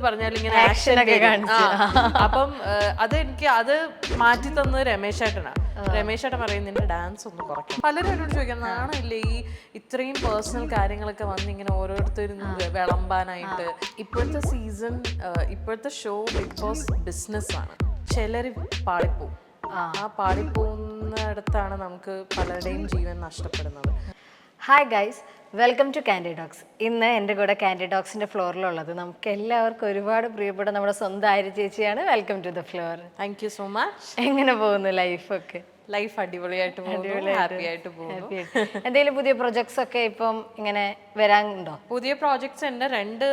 പറഞ്ഞാലും ഇങ്ങനെ ആക്ഷൻ അപ്പം അത് മാറ്റി തന്നത് രമേശ് ചേട്ടനാണ്. രമേശ് ചേട്ടൻ പറയും നിന്റെ ഡാൻസ് ഒന്ന് കുറയ്ക്കും. പലരും എന്നോട് ചോദിക്കാം നാണമില്ലേ ഈ ഇത്രയും പേഴ്സണൽ കാര്യങ്ങളൊക്കെ വന്ന് ഇങ്ങനെ ഓരോരുത്തരും വിളമ്പാനായിട്ട്. ഇപ്പോഴത്തെ സീസൺ ഇപ്പോഴത്തെ ഷോ ബിഗ് ബോസ് ബിസിനസ്സാണ്. ചിലർ പാളിപ്പോവും. ആ പാളിപ്പോകുന്നിടത്താണ് നമുക്ക് പലരുടെയും ജീവൻ നഷ്ടപ്പെടുന്നത്. Hi guys, welcome to Candy Talks. ഇന്ന് എൻ്റെ കൂടെ കാൻഡി ടോക്സിൻ്റെ ഫ്ലോറിലുള്ളത് നമുക്ക് എല്ലാവർക്കും ഒരുപാട് പ്രിയപ്പെട്ട നമ്മുടെ സ്വന്തം ആര്യ ചേച്ചിയാണ്. Welcome to the floor. Thank you so much. എങ്ങനെ പോകുന്നു ലൈഫൊക്കെ? ലൈഫ് അടിപൊളിയായിട്ട് പോകുന്നു, ഹാപ്പി ആയിട്ട് പോകുന്നു. എന്തെങ്കിലും പുതിയ പ്രൊജക്ട്സ് ഒക്കെ ഇപ്പം ഇങ്ങനെ വരാനുണ്ടോ? പുതിയ പ്രോജക്ട്സ് ഉണ്ട്. 2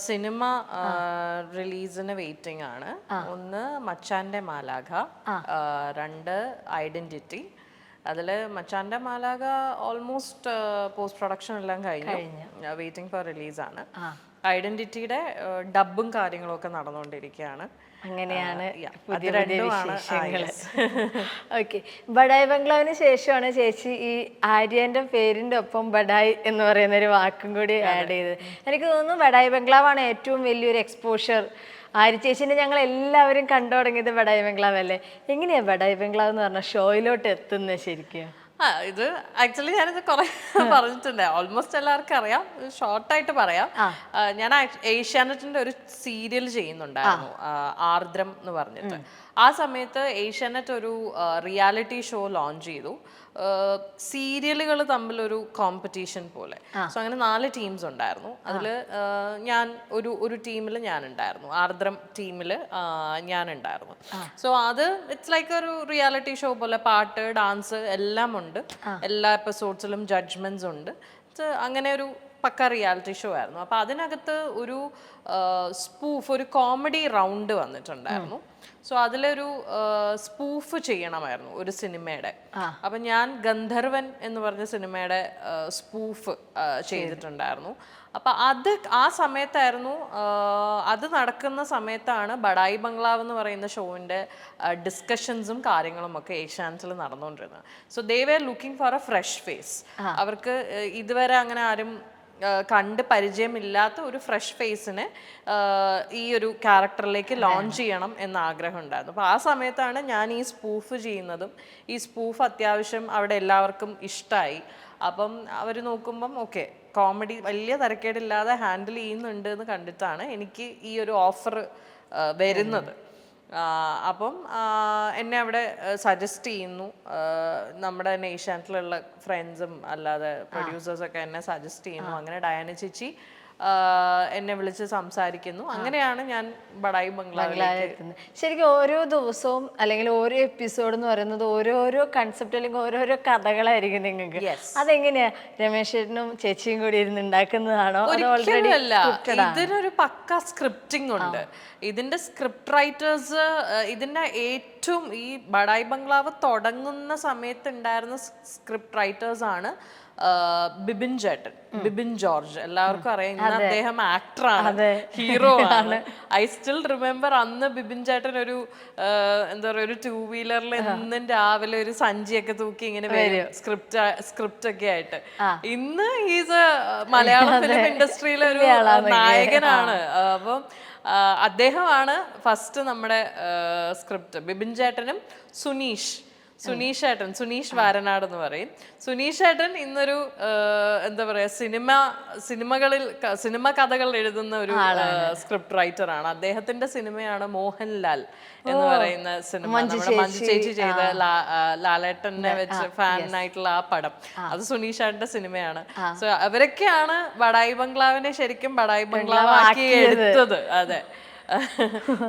സിനിമ റിലീസിന് വെയിറ്റിംഗ് ആണ്. ഒന്ന് മച്ചാന്റെ മാലാഖ, 2 ഐഡന്റിറ്റി. അതിൽ മച്ചാന്റെ മാലാഖ ഓൾമോസ്റ്റ് പോസ്റ്റ് പ്രൊഡക്ഷൻ എല്ലാം കഴിഞ്ഞു, വെയിറ്റിംഗ് ഫോർ റിലീസാണ്. ഐഡന്റിറ്റിയുടെ ഡബും കാര്യങ്ങളും ഒക്കെ നടന്നുകൊണ്ടിരിക്കുകയാണ്. അങ്ങനെയാണ് പുതിയ പുതിയ വിശേഷങ്ങൾ. ഓക്കെ, ബഡായി ബംഗ്ലാവിന് ശേഷമാണ് ചേച്ചി ഈ ആര്യന്റെ പേരിന്റെ ഒപ്പം ബഡായി എന്ന് പറയുന്ന ഒരു വാക്കും കൂടി ആഡ് ചെയ്തത്. എനിക്ക് തോന്നുന്നു ബഡായി ബംഗ്ലാവാണ് ഏറ്റവും വലിയൊരു എക്സ്പോഷർ. ആര്യ ചേച്ചിനെ ഞങ്ങൾ എല്ലാവരും കണ്ടു തുടങ്ങിയത് ബഡായി ബംഗ്ലാവ് അല്ലേ? എങ്ങനെയാ ബഡായി ബംഗ്ലാവ് എന്ന് പറഞ്ഞ ഷോയിലോട്ട് എത്തുന്നത് ശരിക്കും? ഇത് ആക്ച്വലി ഞാനിത് കുറെ പറഞ്ഞിട്ടുണ്ട്, ഓൾമോസ്റ്റ് എല്ലാവർക്കും അറിയാം. ഷോർട്ടായിട്ട് പറയാം. ഞാൻ ഏഷ്യാനെറ്റിന്റെ ഒരു സീരിയൽ ചെയ്യുന്നുണ്ടായിരുന്നു, ആർദ്രം എന്ന് പറഞ്ഞിട്ട്. ആ സമയത്ത് ഏഷ്യാനെറ്റ് ഒരു റിയാലിറ്റി ഷോ ലോഞ്ച് ചെയ്തു, സീരിയലുകൾ തമ്മിലൊരു കോമ്പറ്റീഷൻ പോലെ. സോ അങ്ങനെ 4 ടീംസ് ഉണ്ടായിരുന്നു. അതിൽ ഞാൻ ഒരു ടീമിൽ ഞാനുണ്ടായിരുന്നു, ആർദ്രം ടീമിൽ ഞാനുണ്ടായിരുന്നു. സോ അത് ഇറ്റ്സ് ലൈക്ക് ഒരു റിയാലിറ്റി ഷോ പോലെ, പാട്ട്, ഡാൻസ് എല്ലാം ഉണ്ട്. എല്ലാ എപ്പിസോഡ്സിലും ജഡ്ജ്മെന്റ്സ് ഉണ്ട്. അങ്ങനെ ഒരു പക്ക റിയാലിറ്റി ഷോ ആയിരുന്നു. അപ്പോൾ അതിനകത്ത് ഒരു സ്പൂഫ്, ഒരു കോമഡി റൗണ്ട് വന്നിട്ടുണ്ടായിരുന്നു. സോ അതിലൊരു സ്പൂഫ് ചെയ്യണമായിരുന്നു ഒരു സിനിമയുടെ. അപ്പം ഞാൻ ഗന്ധർവൻ എന്ന് പറഞ്ഞ സിനിമയുടെ സ്പൂഫ് ചെയ്തിട്ടുണ്ടായിരുന്നു. അപ്പം ആ സമയത്തായിരുന്നു, അത് നടക്കുന്ന സമയത്താണ് ബഡായി ബംഗ്ലാവ് എന്ന് പറയുന്ന ഷോവിൻ്റെ ഡിസ്കഷൻസും കാര്യങ്ങളും ഒക്കെ ഏഷ്യാനെറ്റിൽ നടന്നുകൊണ്ടിരുന്നത്. So they were looking for a fresh face. അവർക്ക് ഇതുവരെ അങ്ങനെ ആരും കണ്ട് പരിചയമില്ലാത്ത ഒരു ഫ്രഷ് ഫേസിനെ ഈ ഒരു ക്യാരക്ടറിലേക്ക് ലോഞ്ച് ചെയ്യണം എന്ന ആഗ്രഹം ഉണ്ടായിരുന്നു. അപ്പോൾ ആ സമയത്താണ് ഞാൻ ഈ സ്പൂഫ് ചെയ്യുന്നതും. ഈ സ്പൂഫ് അത്യാവശ്യം അവിടെ എല്ലാവർക്കും ഇഷ്ടമായി. അപ്പം അവർ നോക്കുമ്പം ഓക്കെ, കോമഡി വലിയ തരക്കേടില്ലാതെ ഹാൻഡിൽ ചെയ്യുന്നുണ്ട് എന്ന് കണ്ടിട്ടാണ് എനിക്ക് ഈ ഒരു ഓഫർ വരുന്നത്. അപ്പം എന്നെ അവിടെ സജസ്റ്റ് ചെയ്യുന്നു. നമ്മുടെ ഏഷ്യാനെറ്റിലുള്ള ഫ്രണ്ട്സും അല്ലാതെ പ്രൊഡ്യൂസേഴ്സൊക്കെ എന്നെ സജസ്റ്റ് ചെയ്യുന്നു. അങ്ങനെ ഡയാന ചേച്ചി എന്നെ വിളിച്ച് സംസാരിക്കുന്നു. അങ്ങനെയാണ് ഞാൻ ബഡായി ബംഗ്ലാവിലേക്ക്. ശരിക്കും ഓരോ ദിവസവും അല്ലെങ്കിൽ ഓരോ എപ്പിസോഡ് എന്ന് പറയുന്നത് ഓരോരോ കൺസെപ്റ്റ് അല്ലെങ്കിൽ ഓരോരോ കഥകളായിരിക്കും നിങ്ങൾക്ക്. അതെങ്ങനെയാ രമേശനും ചേച്ചിയും കൂടി ഇരുന്ന് ഉണ്ടാക്കുന്നതാണോ? ഒരിക്കലുമല്ല, ഇതിനൊരു പക്ക സ്ക്രിപ്റ്റിംഗ് ഉണ്ട്. ഇതിന്റെ സ്ക്രിപ്റ്റ് റൈറ്റേഴ്സ്, ഇതിന്റെ ഏറ്റവും ഈ ബഡായി ബംഗ്ലാവ് തുടങ്ങുന്ന സമയത്ത് ഉണ്ടായിരുന്ന സ്ക്രിപ്റ്റ് റൈറ്റേഴ്സ് ആണ് ബിബിൻ ചേട്ടൻ, ബിബിൻ ജോർജ്. എല്ലാവർക്കും അറിയാം, ഇന്ന് അദ്ദേഹം ആക്ടറാണ്, ഹീറോ ആണ്. ഐ സ്റ്റിൽ റിമെമ്പർ അന്ന് ബിബിൻ ചേട്ടൻ ഒരു എന്താ പറയുക, ഒരു 2 വീലറിൽ എന്നും രാവിലെ ഒരു സഞ്ചിയൊക്കെ തൂക്കി ഇങ്ങനെ വരും, സ്ക്രിപ്റ്റ് ഒക്കെ ആയിട്ട്. ഇന്ന് ഈസ് മലയാള ഫിലിം ഇൻഡസ്ട്രിയിലെ ഒരു നായകനാണ്. അപ്പം അദ്ദേഹമാണ് ഫസ്റ്റ് നമ്മുടെ സ്ക്രിപ്റ്റ്. ബിബിൻ ചേട്ടനും സുനീഷ് ഏട്ടൻ, സുനീഷ് വാരനാട് എന്ന് പറയും. സുനീഷ് ഏട്ടൻ ഇന്നൊരു എന്താ പറയാ, സിനിമ കഥകൾ എഴുതുന്ന ഒരു സ്ക്രിപ്റ്റ് റൈറ്റർ ആണ്. അദ്ദേഹത്തിന്റെ സിനിമയാണ് മോഹൻലാൽ എന്ന് പറയുന്ന സിനിമ. നമ്മുടെ മഞ്ജു ചേച്ചി ചെയ്ത ലാലേട്ടനെ വെച്ച് ഫാനായിട്ടുള്ള ആ പടം, അത് സുനീഷ് ഏട്ടന്റെ സിനിമയാണ്. സോ അവരൊക്കെയാണ് ബഡായി ബംഗ്ലാവിനെ ശരിക്കും ബഡായി ബംഗ്ലാവ് ആക്കി എടുത്തത്. അതെ,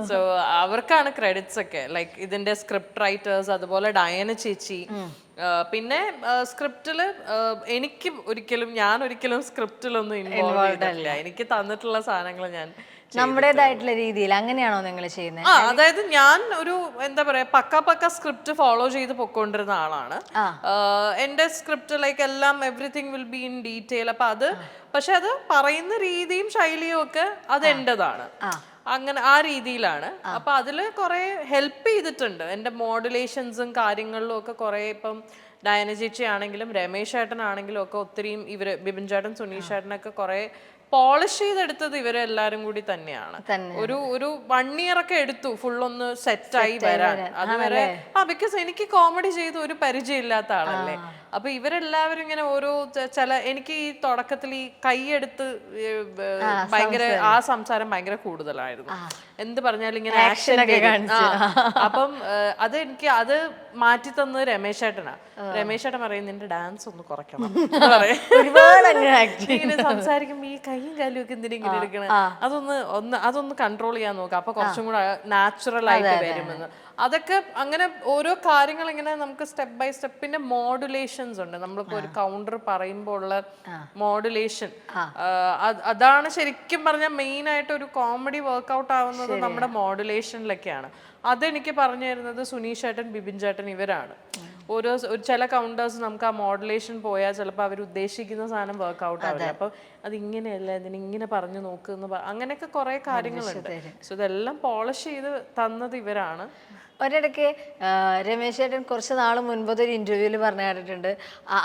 സോ അവർക്കാണ് ക്രെഡിറ്റ്സ് ഒക്കെ. ലൈക്ക് ഇതിന്റെ സ്ക്രിപ്റ്റ് റൈറ്റേഴ്സ്, അതുപോലെ ഡയന ചേച്ചി. പിന്നെ സ്ക്രിപ്റ്റില് ഞാൻ ഒരിക്കലും സ്ക്രിപ്റ്റിലൊന്നും ഇൻവോൾവ് ചെയ്തിട്ടില്ല. എനിക്ക് തന്നിട്ടുള്ള സാധനങ്ങൾ ഞാൻ നമ്മുടേതായിട്ടുള്ള രീതിയിൽ അങ്ങനെയാണോ നിങ്ങൾ ചെയ്യുന്നത്? അതായത് ഞാൻ ഒരു എന്താ പറയാ, പക്ക സ്ക്രിപ്റ്റ് ഫോളോ ചെയ്ത് പൊക്കോണ്ടിരുന്ന ആളാണ്. എന്റെ സ്ക്രിപ്റ്റ് ലൈക്ക് എല്ലാം everything will be in detail. അപ്പൊ അത് പക്ഷെ അത് പറയുന്ന രീതിയും ശൈലിയും ഒക്കെ അത് എന്റേതാണ്. അങ്ങനെ ആ രീതിയിലാണ്. അപ്പൊ അതിൽ കുറെ ഹെൽപ്പ് ചെയ്തിട്ടുണ്ട് എൻ്റെ മോഡുലേഷൻസും കാര്യങ്ങളിലും ഒക്കെ. കുറെ ഇപ്പം ഡയന ചേച്ചി ആണെങ്കിലും രമേശ് ചേട്ടനാണെങ്കിലും ഒക്കെ ഒത്തിരിയും ഇവര് ബിബിൻ ചേട്ടൻ, സുനീഷ് ചേട്ടനൊക്കെ കുറെ പോളിഷ് ചെയ്തെടുത്തത് ഇവരെല്ലാരും കൂടി തന്നെയാണ്. ഒരു 1 year ഒക്കെ എടുത്തു ഫുൾ ഒന്ന് സെറ്റായി വരാൻ. അതുവരെ ബിക്കോസ് എനിക്ക് കോമഡി ചെയ്ത് ഒരു പരിചയം ഇല്ലാത്ത ആളല്ലേ. അപ്പൊ ഇവരെല്ലാവരും ഇങ്ങനെ ഓരോ ചില എനിക്ക് ഈ തുടക്കത്തിൽ ഈ കൈയെടുത്ത് ഭയങ്കര ആ സംസാരം ഭയങ്കര കൂടുതലായിരുന്നു. എന്ത് പറഞ്ഞാലും ഇങ്ങനെ ആക്ഷൻ അപ്പം അത് എനിക്ക് അത് മാറ്റി തന്നത് രമേശ് ചേട്ടനാ. രമേശ് ചേട്ടൻ പറയും നിന്റെ ഡാൻസ് ഒന്ന് കുറയ്ക്കണം ഇങ്ങനെ സംസാരിക്കുമ്പോ ഈ കൈയും കാലും ഒക്കെ എന്തിനാ ഇങ്ങനെ എടുക്കണേ, അതൊന്ന് കൺട്രോൾ ചെയ്യാൻ നോക്കാം, അപ്പൊ കുറച്ചും കൂടെ നാച്ചുറൽ ആയിട്ട് വരുമെന്ന്. അതൊക്കെ അങ്ങനെ ഓരോ കാര്യങ്ങൾ ഇങ്ങനെ നമുക്ക് സ്റ്റെപ്പ് ബൈ സ്റ്റെപ്പ്. പിന്നെ മോഡുലേഷൻസ് ഉണ്ട്, നമ്മളിപ്പോ ഒരു കൗണ്ടർ പറയുമ്പോൾ ഉള്ള മോഡുലേഷൻ, അതാണ് ശരിക്കും പറഞ്ഞാൽ മെയിൻ ആയിട്ട് ഒരു കോമഡി വർക്ക്ഔട്ട് ആവുന്നത് നമ്മുടെ മോഡുലേഷനിലൊക്കെയാണ്. അതെനിക്ക് പറഞ്ഞു തരുന്നത് സുനീഷ് ചേട്ടൻ, ബിബിൻ ചേട്ടൻ, ഇവരാണ്. ഒരു ചില കൗണ്ടേഴ്സ് നമുക്ക് ആ മോഡുലേഷൻ പോയാൽ ചിലപ്പോൾ അവർ ഉദ്ദേശിക്കുന്ന സാധനം വർക്ക്ഔട്ട് ആവില്ല. അപ്പൊ അത് ഇങ്ങനെയല്ല, ഇങ്ങനെ പറഞ്ഞു നോക്കുന്ന അങ്ങനെയൊക്കെ കുറെ കാര്യങ്ങളുണ്ട്. സോ ഇതെല്ലാം പോളിഷ് ചെയ്ത് തന്നത് ഇവരാണ്. ഒരിടയ്ക്ക് രമേശ് ചേട്ടൻ കുറച്ച് നാൾ മുൻപത്തെ ഒരു ഇന്റർവ്യൂവിൽ പറഞ്ഞു കേട്ടിട്ടുണ്ട്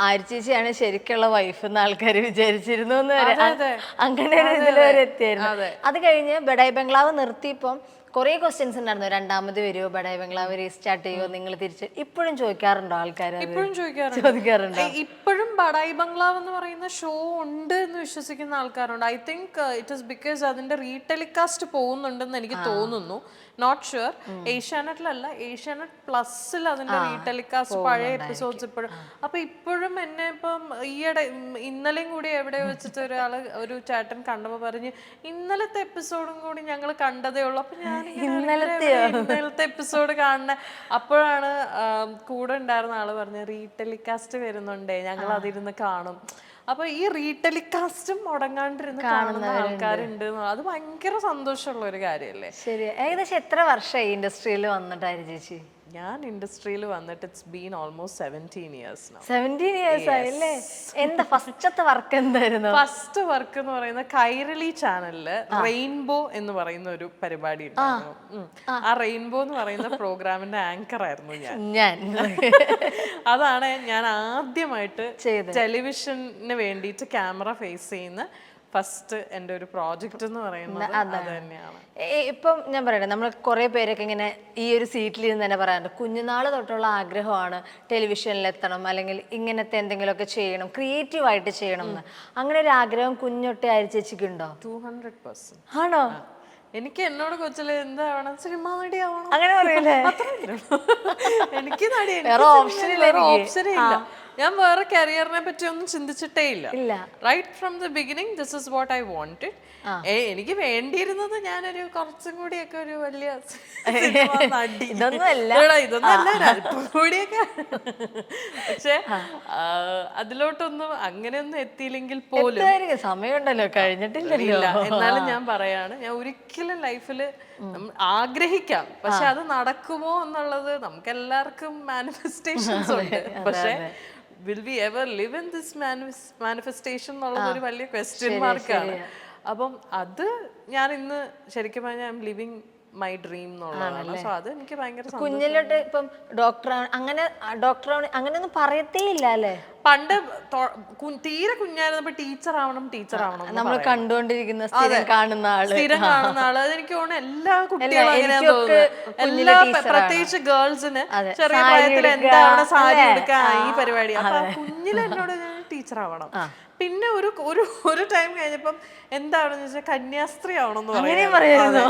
ആര്യ ചേച്ചിയാണ് ശരിക്കുള്ള വൈഫ് എന്ന് ആൾക്കാർ വിചാരിച്ചിരുന്നു എന്ന് വരെ, അങ്ങനെ ഒരു ഇതിൽ വരെ എത്തിയായിരുന്നു. അത് കഴിഞ്ഞ് ബഡായി ബംഗ്ലാവ് നിർത്തിയപ്പം കുറേ ക്വസ്റ്റ്യൻസ് ഉണ്ടായിരുന്നു. രണ്ടാമത് വരുമോ, ബഡായി ബംഗ്ലാവ് റീസ്റ്റാർട്ട് ചെയ്യുമോ, നിങ്ങൾ തിരിച്ച് ഇപ്പോഴും ചോദിക്കാറുണ്ടോ ആൾക്കാർ? ഇപ്പോഴും ചോദിക്കാറുണ്ട്. ഇപ്പോഴും ബഡായി ബംഗ്ലാവ് എന്ന് പറയുന്ന ഷോ ഉണ്ട് എന്ന് വിശ്വസിക്കുന്ന ആൾക്കാരുണ്ട്. I think it is because അതിന്റെ റീടെലികാസ്റ്റ് പോകുന്നുണ്ടെന്ന് എനിക്ക് തോന്നുന്നു. Not sure. ഏഷ്യാനെറ്റിലല്ല, ഏഷ്യാനെറ്റ് പ്ലസിൽ അതിന്റെ റീടെലികാസ്റ്റ് പഴയ എപ്പിസോഡ്സ് ഇപ്പോഴും. അപ്പൊ ഇപ്പോഴും എന്നെ ഇപ്പം ഈയിടെ ഇന്നലെയും കൂടി എവിടെ വെച്ചിട്ട് ഒരു ചേട്ടൻ കണ്ടപ്പോ പറഞ്ഞ് ഇന്നലത്തെ എപ്പിസോഡും കൂടി ഞങ്ങൾ കണ്ടതേ ഉള്ളൂ. അപ്പൊ ഞാൻ ഇന്നലത്തെ എപ്പിസോഡ് കാണുന്ന അപ്പോഴാണ് കൂടെ ഉണ്ടായിരുന്ന ആള് പറഞ്ഞ റീടെലികാസ്റ്റ് വരുന്നുണ്ടേ, ഞങ്ങൾ അതിരുന്ന് കാണും. അപ്പൊ ഈ റീടെലികാസ്റ്റും മുടങ്ങാണ്ടിരുന്ന് കാണുന്ന ആൾക്കാരുണ്ട്. അത് ഭയങ്കര സന്തോഷമുള്ള ഒരു കാര്യല്ലേ. ശരി. ഏകദേശം എത്ര വർഷമായി ഇൻഡസ്ട്രിയിൽ വന്നിട്ടായിരുന്നു ചേച്ചി? ഞാൻ ഇൻഡസ്ട്രിയിൽ വന്നിട്ട് it's been almost 17 years now. 17 years ആയല്ലേ? എന്താ ഫസ്റ്റത്തെ വർക്ക് എന്തായിരുന്നു? ഫസ്റ്റ് വർക്ക് എന്ന് പറയുന്ന കൈരളി ചാനലില് റെയിൻബോ എന്ന് പറയുന്ന ഒരു പരിപാടി ഉണ്ടായിരുന്നു. ആ റെയിൻബോ എന്ന് പറയുന്ന പ്രോഗ്രാമിന്റെ ആങ്കർ ആയിരുന്നു ഞാൻ. അതാണ് ഞാൻ ആദ്യമായിട്ട് ടെലിവിഷന് വേണ്ടിയിട്ട് ക്യാമറ ഫേസ് ചെയ്യുന്ന ഫസ്റ്റ് എൻ്റെ ഒരു പ്രോജക്റ്റ് എന്ന് പറയുന്നത് അത് തന്നെയാണ്. ഇപ്പം ഞാൻ പറയട്ടെ, നമ്മൾ കുറേ പേരൊക്കെ ഇങ്ങനെ ഈ ഒരു സീറ്റിൽ നിന്ന് തന്നെ പറയാറുണ്ട് കുഞ്ഞുനാൾ തൊട്ടുള്ള ആഗ്രഹമാണ് ടെലിവിഷനിൽ എത്തണം, അല്ലെങ്കിൽ ഇങ്ങനത്തെ എന്തെങ്കിലുമൊക്കെ ചെയ്യണം, ക്രിയേറ്റീവായിട്ട് ചെയ്യണം എന്ന്. അങ്ങനെ ഒരു ആഗ്രഹം കുഞ്ഞൊട്ടെ ആര്യ ചേച്ചിക്കുണ്ടോ? 200%. ആണോ? എനിക്ക് എന്നോട് കൊച്ചില് എന്താവണം, സിനിമ നടിയാവണം, അങ്ങനെ പറയൂലേ? എനിക്ക് നടി ഓപ്ഷനേ ഇല്ല. ഞാൻ വേറെ കരിയറിനെ പറ്റി ഒന്നും ചിന്തിച്ചിട്ടേ ഇല്ല. Right from the beginning this is what I wanted. എനിക്ക് വേണ്ടിയിരുന്നത് ഞാനൊരു കുറച്ചും കൂടിയൊക്കെ ഒരു വലിയ കൂടിയൊക്കെ, പക്ഷെ അതിലോട്ടൊന്നും അങ്ങനെയൊന്നും എത്തിയില്ലെങ്കിൽ പോലും സമയമുണ്ടല്ലോ, കഴിഞ്ഞിട്ടില്ല. എന്നാലും ഞാൻ പറയാണ്, ഞാൻ ഒരിക്കലും ലൈഫില് ആഗ്രഹിക്കാം, പക്ഷെ അത് നടക്കുമോ എന്നുള്ളത് നമുക്ക് എല്ലാവർക്കും മാനിഫെസ്റ്റേഷൻസ് ഉണ്ട്. പക്ഷെ will we ever live in this manifestation എന്നുള്ളത് ഒരു വലിയ ക്വസ്റ്റ്യൻ മാർക്കാണ്. അപ്പം അത് ഞാൻ ഇന്ന് ശരിക്കും പറഞ്ഞാൽ I M living my dream എന്നുള്ളതാണ്. സോ അത് എനിക്ക് ഭയങ്കര കുഞ്ഞിലോട്ട് ഇപ്പം ഡോക്ടറാണ് അങ്ങനെയൊന്നും പറയത്തേ ഇല്ല അല്ലേ? പണ്ട് തീരെ കുഞ്ഞായിരുന്നപ്പോ ടീച്ചർ ആവണം നമ്മൾ കണ്ടുകൊണ്ടിരിക്കുന്ന സ്ഥിരം കാണുന്ന ആള്. അതെനിക്ക് തോന്നുന്നു എല്ലാ കുട്ടികളും അങ്ങനെയാ തോന്നുന്നത്. എല്ലാ പ്രത്യേകിച്ച് ഗേൾസിന് ചെറിയ പ്രായത്തിൽ എന്താണ് സാരി എടുക്കാൻ ഈ പരിപാടി. അപ്പൊ കുഞ്ഞില് എന്നോട് ടീച്ചർ ആവണം. പിന്നെ ഒരു ടൈം കഴിഞ്ഞപ്പം എന്താണെന്ന് വെച്ചാൽ കന്യാസ്ത്രീ ആവണമെന്ന് പറയുന്നത്.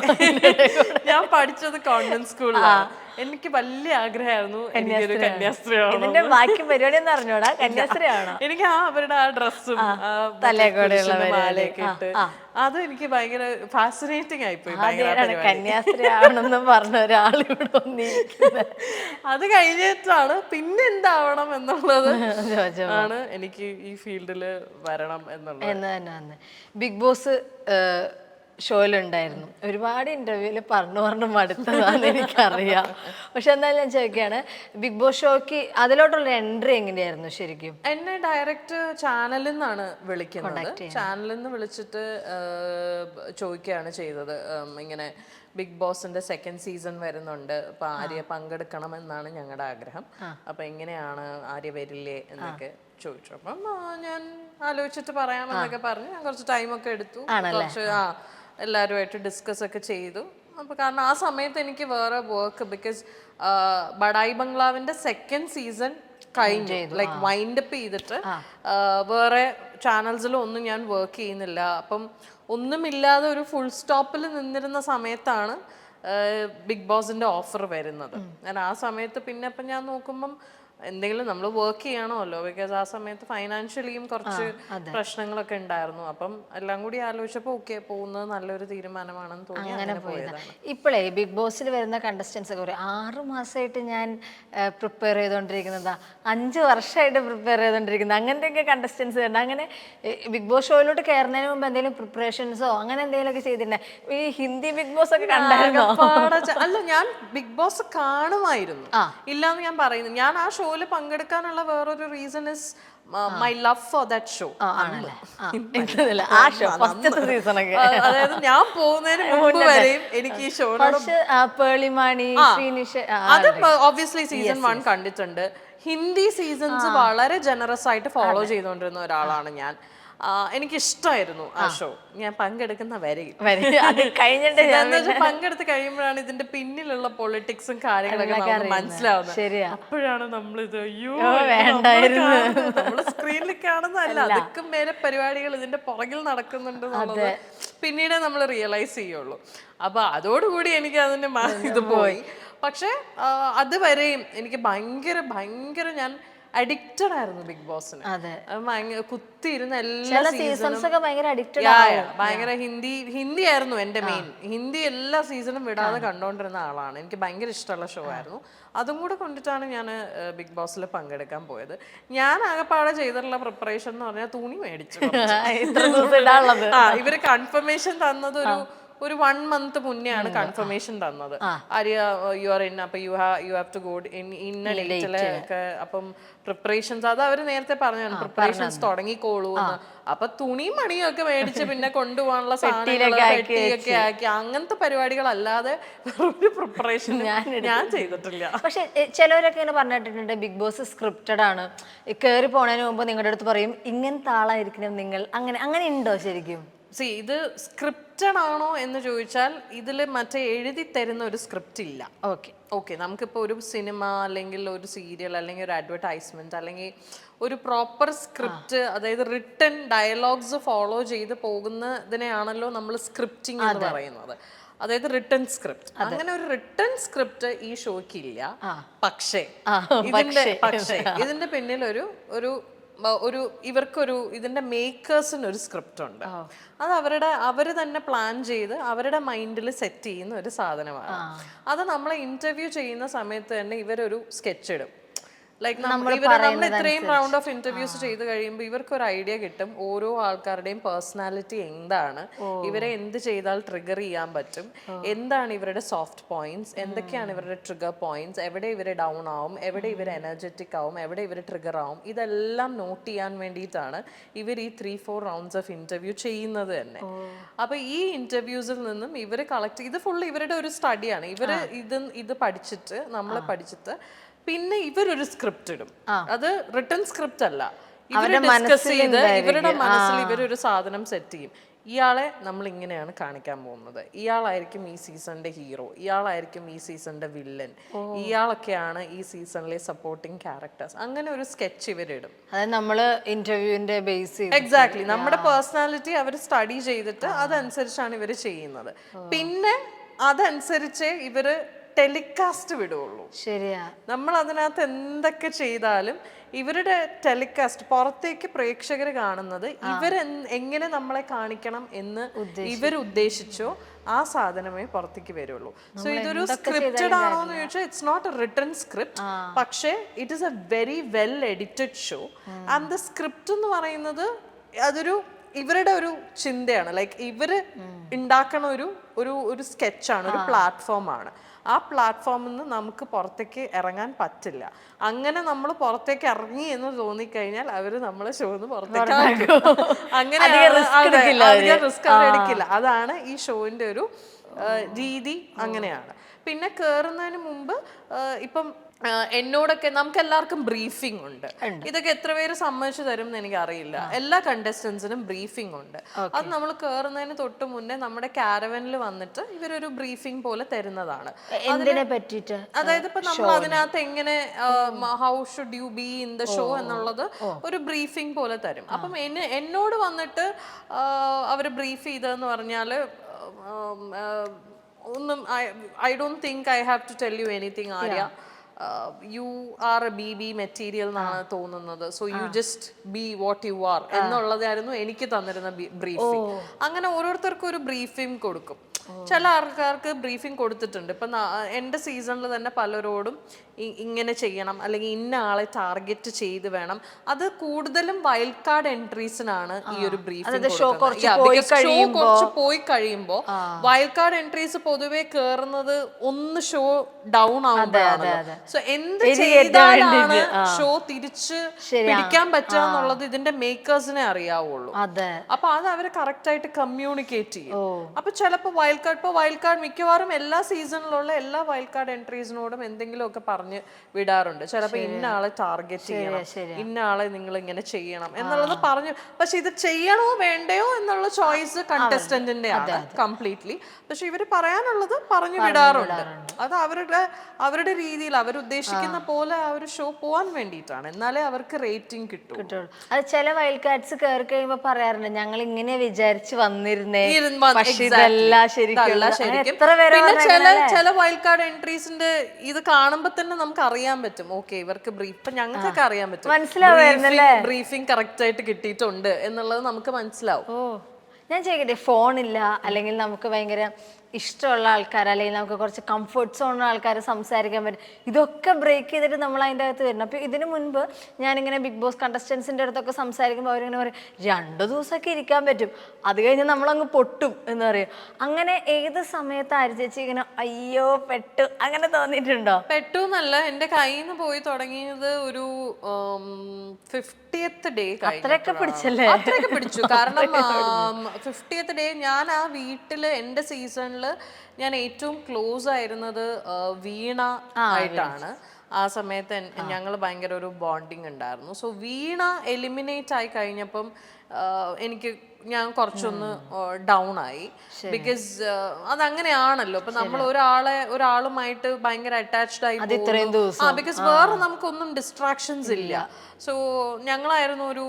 ഞാൻ പഠിച്ചത് കോൺവെന്റ് സ്കൂളിലാണ്. എനിക്ക് വലിയ ആഗ്രഹമായിരുന്നു എനിക്കൊരു കന്യാസ്ത്രീ ആവണം. എനിക്ക് അവരുടെ ആ ഡ്രസ്സും മാലയൊക്കെ ഇട്ട് അത് എനിക്ക് ഭയങ്കര ഫാസിനേറ്റിംഗ് ആയിപ്പോയി. കന്യാസ്ത്രീ ആവണമെന്ന് പറഞ്ഞ ഒരാളിവിടെ അത് കഴിഞ്ഞിട്ടാണ് പിന്നെ എന്താവണം എന്നുള്ളത് ആണ് എനിക്ക് ഈ ഫീൽഡില് വരണം എന്നുള്ളത്. ബിഗ് ബോസ് ഷോയിലുണ്ടായിരുന്നു, ഒരുപാട് ഇന്റർവ്യൂല് പറഞ്ഞു മടുത്തതാന്ന് എനിക്കറിയാം. പക്ഷെ എന്നാലും ഞാൻ ചോദിക്കുകയാണ്, ബിഗ് ബോസ് ഷോക്ക് അതിലോട്ടുള്ള എൻട്രി എങ്ങനെയായിരുന്നു ശരിക്കും? എന്നെ ഡയറക്റ്റ് ചാനലിൽ നിന്നാണ് വിളിക്കുന്നത്. ചാനലിൽ നിന്ന് വിളിച്ചിട്ട് ചോദിക്കുകയാണ് ചെയ്തത്, ഇങ്ങനെ ബിഗ് ബോസിന്റെ സെക്കൻഡ് സീസൺ വരുന്നുണ്ട്, അപ്പൊ ആര്യ പങ്കെടുക്കണം എന്നാണ് ഞങ്ങളുടെ ആഗ്രഹം. അപ്പൊ എങ്ങനെയാണ്, ആര്യ വരില്ലേ എന്നൊക്കെ ചോദിച്ചു. അപ്പം ഞാൻ ആലോചിച്ചിട്ട് പറയാമെന്നൊക്കെ പറഞ്ഞു. ഞാൻ കുറച്ച് ടൈമൊക്കെ എടുത്തു, കുറച്ച് എല്ലാവരുമായിട്ട് ഡിസ്കസ് ഒക്കെ ചെയ്തു. അപ്പൊ കാരണം ആ സമയത്ത് എനിക്ക് വേറെ work, because Badai ബംഗ്ലാവിന്റെ second season കഴിഞ്ഞു, ലൈക്ക് വൈൻഡ് അപ്പ് ചെയ്തിട്ട് വേറെ ചാനൽസിലും ഒന്നും ഞാൻ വർക്ക് ചെയ്യുന്നില്ല. അപ്പം ഒന്നുമില്ലാതെ ഒരു ഫുൾ സ്റ്റോപ്പിൽ നിന്നിരുന്ന സമയത്താണ് ബിഗ് ബോസിന്റെ ഓഫർ വരുന്നത്. ഞാൻ ആ സമയത്ത് പിന്നെ ഇപ്പം ഞാൻ നോക്കുമ്പം എന്തെങ്കിലും നമ്മൾ വർക്ക് ചെയ്യണമല്ലോ, ബിക്കോസ് ആ സമയത്ത് ഫൈനാൻഷ്യലിയും കുറച്ച് പ്രശ്നങ്ങളൊക്കെ ഉണ്ടായിരുന്നു. അപ്പം എല്ലാം കൂടി ആലോചിച്ചപ്പോൾ ഓക്കെ, പോകുന്നത് നല്ലൊരു തീരുമാനമാണെന്ന് തോന്നി, അങ്ങനെ പോയതാണ്. ഇപ്പോഴേ ബിഗ് ബോസിൽ വരുന്ന കണ്ടസ്റ്റൻസ് ഒക്കെ പറയും 6 മാസമായിട്ട് ഞാൻ പ്രിപ്പയർ ചെയ്തുകൊണ്ടിരിക്കുന്നതാ, 5 വർഷമായിട്ട് പ്രിപ്പയർ ചെയ്തുകൊണ്ടിരിക്കുന്നത്, അങ്ങനത്തെയൊക്കെ കണ്ടസ്റ്റൻസ് വരുന്നത്. അങ്ങനെ ബിഗ് ബോസ് ഷോയിലോട്ട് കയറുന്നതിന് മുമ്പ് എന്തെങ്കിലും പ്രിപ്പറേഷൻസോ അങ്ങനെ എന്തെങ്കിലുമൊക്കെ ചെയ്തിട്ടുണ്ടോ? ഈ ഹിന്ദി ബിഗ് ബോസ് ഒക്കെ കണ്ടായിരുന്നോ? അല്ല, ഞാൻ ബിഗ് ബോസ് കാണുമായിരുന്നു, ഇല്ലാന്ന് ഞാൻ പറയുന്നു. ഞാൻ ആ ഷോയിൽ പങ്കെടുക്കാനുള്ള വേറൊരു reason is my love for that show. അതായത് ഞാൻ പോകുന്നതിന് മുമ്പ് വരെയും എനിക്ക് ഈ ഷോയോട്, അത് ഒബ്വിയസ്ലി സീസൺ 1 കണ്ടിട്ടുണ്ട്. ഹിന്ദി സീസൺസ് വളരെ ജനറസ് ആയിട്ട് ഫോളോ ചെയ്തുകൊണ്ടിരുന്ന ഒരാളാണ് ഞാൻ. എനിക്കിഷ്ടമായിരുന്നു ആ ഷോ, ഞാൻ പങ്കെടുക്കുന്ന വരെയും. പങ്കെടുത്ത് കഴിയുമ്പോഴാണ് ഇതിന്റെ പിന്നിലുള്ള പൊളിറ്റിക്സും കാര്യങ്ങളൊക്കെ മനസ്സിലാവുന്നത്. അപ്പോഴാണ് നമ്മളിത് നമ്മള് സ്ക്രീനിൽ കാണുന്നതല്ല, അതൊക്കെ മേലെ പരിപാടികൾ ഇതിന്റെ പുറകിൽ നടക്കുന്നുണ്ട് എന്നുള്ളത് പിന്നീട് നമ്മൾ റിയലൈസ് ചെയ്യുള്ളൂ. അപ്പൊ അതോടുകൂടി എനിക്ക് അതിന്റെ ഇത് പോയി. പക്ഷെ അതുവരെയും എനിക്ക് ഭയങ്കര ഞാൻ അഡിക്റ്റഡ് ആയിരുന്നു ബിഗ് ബോസിന്. കുത്തിയിരുന്ന എല്ലാ സീസൺസും ഭയങ്കര ഹിന്ദി ആയിരുന്നു എന്റെ മെയിൻ. ഹിന്ദി എല്ലാ സീസണും വിടാതെ കണ്ടോണ്ടിരുന്ന ആളാണ്. എനിക്ക് ഭയങ്കര ഇഷ്ടമുള്ള ഷോ ആയിരുന്നു. അതും കൂടെ കൊണ്ടിട്ടാണ് ഞാൻ ബിഗ് ബോസിൽ പങ്കെടുക്കാൻ പോയത്. ഞാൻ ആകെപ്പാടെ ചെയ്തിട്ടുള്ള പ്രിപ്പറേഷൻ എന്ന് പറഞ്ഞാൽ തുണി മേടിച്ചു. ഇവര് കൺഫർമേഷൻ തന്നത് ഒരു 1 month മുന്നെയാണ് കൺഫർമേഷൻ തന്നത്. ആര്യ യു ആർ ഇൻ, അപ്പൊ യു ഹാവ് ടു ഗോ ഇന്ന ഡേറ്റില് ഒക്കെ. അപ്പം പ്രിപ്പറേഷൻസ് അത് അവര് നേരത്തെ പറഞ്ഞു, പ്രിപ്പറേഷൻസ് തുടങ്ങിക്കോളൂ എന്ന്. അപ്പൊ തുണിയും മണിയും ഒക്കെ മേടിച്ച് പിന്നെ കൊണ്ടുപോകാനുള്ള പെട്ടിയൊക്കെ ആക്കി അങ്ങനത്തെ പരിപാടികളല്ലാതെ ഒരു പ്രിപ്പറേഷൻ ഞാൻ ചെയ്തിട്ടില്ല. പക്ഷെ ചിലവരൊക്കെ ഇങ്ങനെ പറഞ്ഞിട്ടുണ്ട് ബിഗ് ബോസ് സ്ക്രിപ്റ്റഡ് ആണ്, കയറി പോണതിന് മുമ്പ് നിങ്ങളുടെ അടുത്ത് പറയും ഇങ്ങനത്തെ ആളായിരിക്കണം നിങ്ങൾ, അങ്ങനെ ഉണ്ടോ ശരിക്കും? ഇത് സ്ക്രിപ്റ്റഡ് ആണോ എന്ന് ചോദിച്ചാൽ ഇതിൽ മറ്റേ എഴുതി തരുന്ന ഒരു സ്ക്രിപ്റ്റ് ഇല്ല. ഓക്കെ നമുക്കിപ്പോൾ ഒരു സിനിമ അല്ലെങ്കിൽ ഒരു സീരിയൽ അല്ലെങ്കിൽ ഒരു അഡ്വർടൈസ്മെന്റ് അല്ലെങ്കിൽ ഒരു പ്രോപ്പർ സ്ക്രിപ്റ്റ്, അതായത് റിട്ടൺ ഡയലോഗ്സ് ഫോളോ ചെയ്ത് പോകുന്നതിനെയാണല്ലോ നമ്മൾ സ്ക്രിപ്റ്റിംഗ് എന്ന് പറയുന്നത്. അതായത് റിട്ടൺ സ്ക്രിപ്റ്റ്. അങ്ങനെ ഒരു റിട്ടൺ സ്ക്രിപ്റ്റ് ഈ ഷോയ്ക്ക് ഇല്ല. പക്ഷേ ഇതിന്റെ പിന്നിൽ ഇവർക്കൊരു ഇതിന്റെ മേക്കേഴ്സിന് ഒരു സ്ക്രിപ്റ്റ് ഉണ്ട്. അത് അവര് തന്നെ പ്ലാൻ ചെയ്ത് അവരുടെ മൈൻഡിൽ സെറ്റ് ചെയ്യുന്ന ഒരു സാധനമാണ്. അത് നമ്മളെ ഇന്റർവ്യൂ ചെയ്യുന്ന സമയത്ത് തന്നെ ഇവരൊരു സ്കെച്ച് ഇടും. ലൈക്ക് നമ്മൾ ഇത്രയും റൗണ്ട് ഓഫ് ഇന്റർവ്യൂസ് ചെയ്ത് കഴിയുമ്പോൾ ഇവർക്കൊരു ഐഡിയ കിട്ടും ഓരോ ആൾക്കാരുടെയും പേഴ്സണാലിറ്റി എന്താണ്, ഇവരെ എന്ത് ചെയ്താൽ ട്രിഗർ ചെയ്യാൻ പറ്റും, എന്താണ് ഇവരുടെ സോഫ്റ്റ് പോയിന്റ്സ്, എന്തൊക്കെയാണ് ഇവരുടെ ട്രിഗർ പോയിന്റ്സ്, എവിടെ ഇവര് ഡൗൺ ആവും, എവിടെ ഇവർ എനർജറ്റിക് ആവും, എവിടെ ഇവർ ട്രിഗർ ആവും. ഇതെല്ലാം നോട്ട് ചെയ്യാൻ വേണ്ടിയിട്ടാണ് ഇവർ ഈ 3-4 റൗണ്ട്സ് ഓഫ് ഇന്റർവ്യൂ ചെയ്യുന്നത് തന്നെ. അപ്പൊ ഈ ഇന്റർവ്യൂസിൽ നിന്നും ഇവർ കളക്ട്, ഇത് ഫുൾ ഇവരുടെ ഒരു സ്റ്റഡിയാണ്. ഇവര് ഇത് പഠിച്ചിട്ട് നമ്മളെ പഠിച്ചിട്ട് പിന്നെ ഇവരൊരു സ്ക്രിപ്റ്റ് ഇടും. അത് റിട്ടൺ സ്ക്രിപ്റ്റ് അല്ല, ഇവര് ഡിസ്കസ് ചെയ്ത് ഇവരുടെ മനസ്സിൽ ഇവരൊരു സാധനം സെറ്റ് ചെയ്യും. ഇയാളെ നമ്മൾ ഇങ്ങനെയാണ് കാണിക്കാൻ പോകുന്നത്, ഇയാളായിരിക്കും ഈ സീസണിന്റെ ഹീറോ, ഇയാളായിരിക്കും ഈ സീസണിന്റെ വില്ലൻ, ഇയാളൊക്കെയാണ് ഈ സീസണിലെ സപ്പോർട്ടിങ് ക്യാരക്ടേഴ്സ്. അങ്ങനെ ഒരു സ്കെച്ച് ഇവരിടും. എക്സാക്ട്ലി നമ്മുടെ പേഴ്സണാലിറ്റി അവർ സ്റ്റഡി ചെയ്തിട്ട് അതനുസരിച്ചാണ് ഇവർ ചെയ്യുന്നത്. പിന്നെ അതനുസരിച്ച് ഇവര് ടെലികാസ്റ്റ് വിടുള്ളൂ. ശരിയാ. നമ്മൾ അതിനകത്ത് എന്തൊക്കെ ചെയ്താലും ഇവരുടെ ടെലികാസ്റ്റ് പുറത്തേക്ക് പ്രേക്ഷകർ കാണുന്നത് എങ്ങനെ നമ്മളെ കാണിക്കണം എന്ന് ഇവർ ഉദ്ദേശിച്ചോ ആ സാധനമേ പുറത്തേക്ക് വരുള്ളൂ. സോ ഇതൊരു സ്ക്രിപ്റ്റഡ് ആണോ എന്ന് ചോദിച്ചാൽ it's not a written script, പക്ഷേ it is a very well edited show. And the script എന്ന് പറയുന്നത് അതൊരു ഇവരുടെ ഒരു ചിന്തയാണ്. ലൈക്ക് ഇവര് ഉണ്ടാക്കണ ഒരു സ്കെച്ചാണ്, ഒരു പ്ലാറ്റ്ഫോം ആണ്. ആ പ്ലാറ്റ്ഫോമിൽ നിന്ന് നമുക്ക് പുറത്തേക്ക് ഇറങ്ങാൻ പറ്റില്ല. അങ്ങനെ നമ്മൾ പുറത്തേക്ക് ഇറങ്ങി എന്ന് തോന്നിക്കഴിഞ്ഞാൽ അവര് നമ്മളെ ഷോന്ന് പുറത്തേക്ക് അങ്ങനെ റിസ്ക് അവർ എടുക്കില്ല. അതാണ് ഈ ഷോന്റെ ഒരു രീതി, അങ്ങനെയാണ്. പിന്നെ കേറുന്നതിന് മുമ്പ് ഇപ്പം എന്നോടൊക്കെ നമുക്ക് എല്ലാവർക്കും ബ്രീഫിംഗ് ഉണ്ട്. ഇതൊക്കെ എത്ര പേര് സമ്മതിച്ചു തരും എന്ന് എനിക്ക് അറിയില്ല. എല്ലാ കണ്ടസ്റ്റൻസിനും ബ്രീഫിംഗ് ഉണ്ട്. അത് നമ്മൾ കേറുന്നതിന് തൊട്ട് മുന്നേ നമ്മുടെ കാരവനിൽ വന്നിട്ട് ഇവരൊരു ബ്രീഫിംഗ് പോലെ തരുന്നതാണ്. എന്തിനെ പറ്റിയിട്ട്? അതായത് ഇപ്പൊ നമ്മൾ അതിനകത്ത് എങ്ങനെ how should you be in the show എന്നുള്ളത് ഒരു ബ്രീഫിംഗ് പോലെ തരും. അപ്പം എന്നോട് വന്നിട്ട് അവര് ബ്രീഫ് ചെയ്തതെന്ന് പറഞ്ഞാല് ഒന്നും I don't think I have to tell you anything Arya. You are a B material എന്നാണ് തോന്നുന്നത്. So you just be what you are എന്നുള്ളതായിരുന്നു എനിക്ക് തന്നിരുന്ന ബ്രീഫിംഗ്. അങ്ങനെ ഓരോരുത്തർക്കും ഒരു ബ്രീഫിംഗ് കൊടുക്കും. ചില ആൾക്കാർക്ക് ബ്രീഫിംഗ് കൊടുത്തിട്ടുണ്ട്. ഇപ്പം എൻ്റെ സീസണിൽ തന്നെ പലരോടും ഇങ്ങനെ ചെയ്യണം, അല്ലെങ്കിൽ ഇന്ന ആളെ ടാർഗറ്റ് ചെയ്ത് വേണം. അത് കൂടുതലും വൈൽഡ് കാർഡ് എൻട്രീസിനാണ് ഈ ഒരു ബ്രീഫിംഗ്. ഷോ കുറച്ച് പോയി കഴിയുമ്പോൾ വൈൽഡ് കാർഡ് എൻട്രീസ് പൊതുവെ കേറുന്നത് ഒന്ന് ഷോ ഡൗൺ ആവുമ്പോഴാണ്. സോ എന്ത് ചെയ്താലാണ് ഷോ തിരിച്ച് പിടിക്കാൻ പറ്റുക എന്നുള്ളത് ഇതിന്റെ മേക്കേഴ്സിനെ അറിയാവുള്ളൂ. അപ്പൊ അത് അവര് കറക്റ്റ് ആയിട്ട് കമ്മ്യൂണിക്കേറ്റ് ചെയ്യും. അപ്പൊ ചിലപ്പോൾ വൈൽഡ് കാർഡ് മിക്കവാറും എല്ലാ സീസണിലുള്ള എല്ലാ വൈൽഡ് കാർഡ് എൻട്രീസിനോടും എന്തെങ്കിലുമൊക്കെ പറഞ്ഞ് വിടാറുണ്ട്. ചിലപ്പോൾ ഇന്ന ആളെ ടാർഗറ്റ് ചെയ്യണം, ഇന്ന ആളെ നിങ്ങൾ ഇങ്ങനെ ചെയ്യണം എന്നുള്ളത് പറഞ്ഞു. പക്ഷെ ഇത് ചെയ്യണോ വേണ്ടയോ എന്നുള്ള ചോയ്സ് കണ്ടസ്റ്റന്റിന്റെ ആണ് കംപ്ലീറ്റ്ലി. പക്ഷെ ഇവര് പറയാനുള്ളത് പറഞ്ഞു വിടാറുണ്ട്. അത് അവരുടെ രീതിയിൽ അവരുദ്ദേശിക്കുന്ന പോലെ ആ ഒരു ഷോ പോവാൻ വേണ്ടിയിട്ടാണ്. എന്നാലേ അവർക്ക് റേറ്റിംഗ് കിട്ടുള്ളൂ. അത് ചില വൈൽഡ് കാർഡ്സ് കയറി കഴിയുമ്പോ പറയാറുണ്ട്, ഞങ്ങൾ ഇങ്ങനെ വിചാരിച്ച് വന്നിരുന്നേ, പക്ഷെ ഇതല്ല ശരിക്കും. പിന്നെ ചില വൈൽഡ് കാർഡ് എൻട്രീസിന്റെ ഇത് കാണുമ്പോ തന്നെ നമുക്ക് അറിയാൻ പറ്റും, ഓക്കെ ഇവർക്ക് ബ്രീഫ്, ഇപ്പൊ ഞങ്ങൾക്കൊക്കെ അറിയാൻ പറ്റും, ബ്രീഫിംഗ് കറക്റ്റ് ആയിട്ട് കിട്ടിയിട്ടുണ്ട് എന്നുള്ളത് നമുക്ക് മനസ്സിലാവും. ഞാൻ ചോദിക്കട്ടെ, ഫോണില്ല അല്ലെങ്കിൽ നമുക്ക് ഭയങ്കര ഇഷ്ടമുള്ള ആൾക്കാർ, അല്ലെങ്കിൽ നമുക്ക് കുറച്ച് കംഫർട്ട് സോണുള്ള ആൾക്കാർ സംസാരിക്കാൻ പറ്റും, ഇതൊക്കെ ബ്രേക്ക് ചെയ്തിട്ട് നമ്മൾ അതിൻ്റെ അകത്ത് വരണം. അപ്പോൾ ഇതിനു മുൻപ് ഞാനിങ്ങനെ ബിഗ് ബോസ് കണ്ടസ്റ്റൻസിൻ്റെ അടുത്തൊക്കെ സംസാരിക്കുമ്പോൾ അവരിങ്ങനെ പറയും 2 ദിവസമൊക്കെ ഇരിക്കാൻ പറ്റും, അത് കഴിഞ്ഞ് നമ്മളങ്ങ് പൊട്ടും എന്ന് പറയും. അങ്ങനെ ഏത് സമയത്ത് ആര് ചേച്ചി ഇങ്ങനെ അയ്യോ പെട്ടു അങ്ങനെ തോന്നിയിട്ടുണ്ടോ? പെട്ടു എന്നല്ല, എൻ്റെ കയ്യിൽ നിന്ന് പോയി തുടങ്ങിയത് ഒരു 50th ഡേ. അത്രയൊക്കെ പിടിച്ചല്ലേ? അത്രയൊക്കെ പിടിച്ചു. കാരണം 50th ഡേ ഞാൻ ആ വീട്ടിൽ എൻ്റെ സീസണിൽ ഞാൻ ഏറ്റവും ക്ലോസ് ആയിരുന്നത് വീണ ആയിട്ടാണ്. ആ സമയത്ത് ഞങ്ങൾ ഭയങ്കര ഒരു ബോണ്ടിങ് ഉണ്ടായിരുന്നു. സോ വീണ എലിമിനേറ്റ് ആയി കഴിഞ്ഞപ്പം ഞാൻ കുറച്ചൊന്ന് ഡൗൺ ആയി. ബിക്കോസ് അതങ്ങനെയാണല്ലോ, ഇപ്പൊ നമ്മൾ ഒരാളുമായിട്ട് ഭയങ്കര അറ്റാച്ച്ഡ് ആയി, ബിക്കോസ് വേറെ നമുക്കൊന്നും ഡിസ്ട്രാക്ഷൻസ് ഇല്ല. സോ ഞങ്ങളായിരുന്നു ഒരു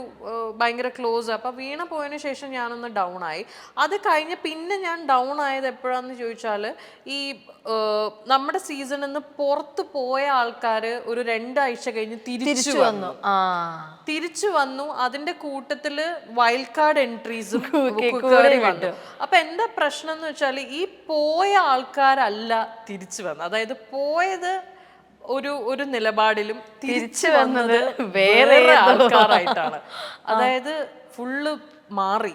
ഭയങ്കര ക്ലോസ്. അപ്പൊ വീണ പോയതിനു ശേഷം ഞാനൊന്ന് ഡൗൺ ആയി. അത് കഴിഞ്ഞ് പിന്നെ ഞാൻ ഡൗൺ ആയത് എപ്പോഴാന്ന് ചോദിച്ചാൽ, ഈ നമ്മുടെ സീസണിൽ നിന്ന് പുറത്ത് പോയ ആൾക്കാർ ഒരു 2 ആഴ്ച കഴിഞ്ഞ് തിരിച്ചു വന്നു. അതിന്റെ കൂട്ടത്തില് വൈൽഡ് കാർഡ് എൻട്രീസും വന്നു. അപ്പൊ എന്താ പ്രശ്നം എന്ന് വെച്ചാൽ, ഈ പോയ ആൾക്കാരല്ല തിരിച്ചു വന്നത്. അതായത് പോയത് ഒരു നിലപാടിലും തിരിച്ചു വന്നത് വേറെ ആൾക്കാരായിട്ടാണ്. അതായത് ഫുള്ള് മാറി.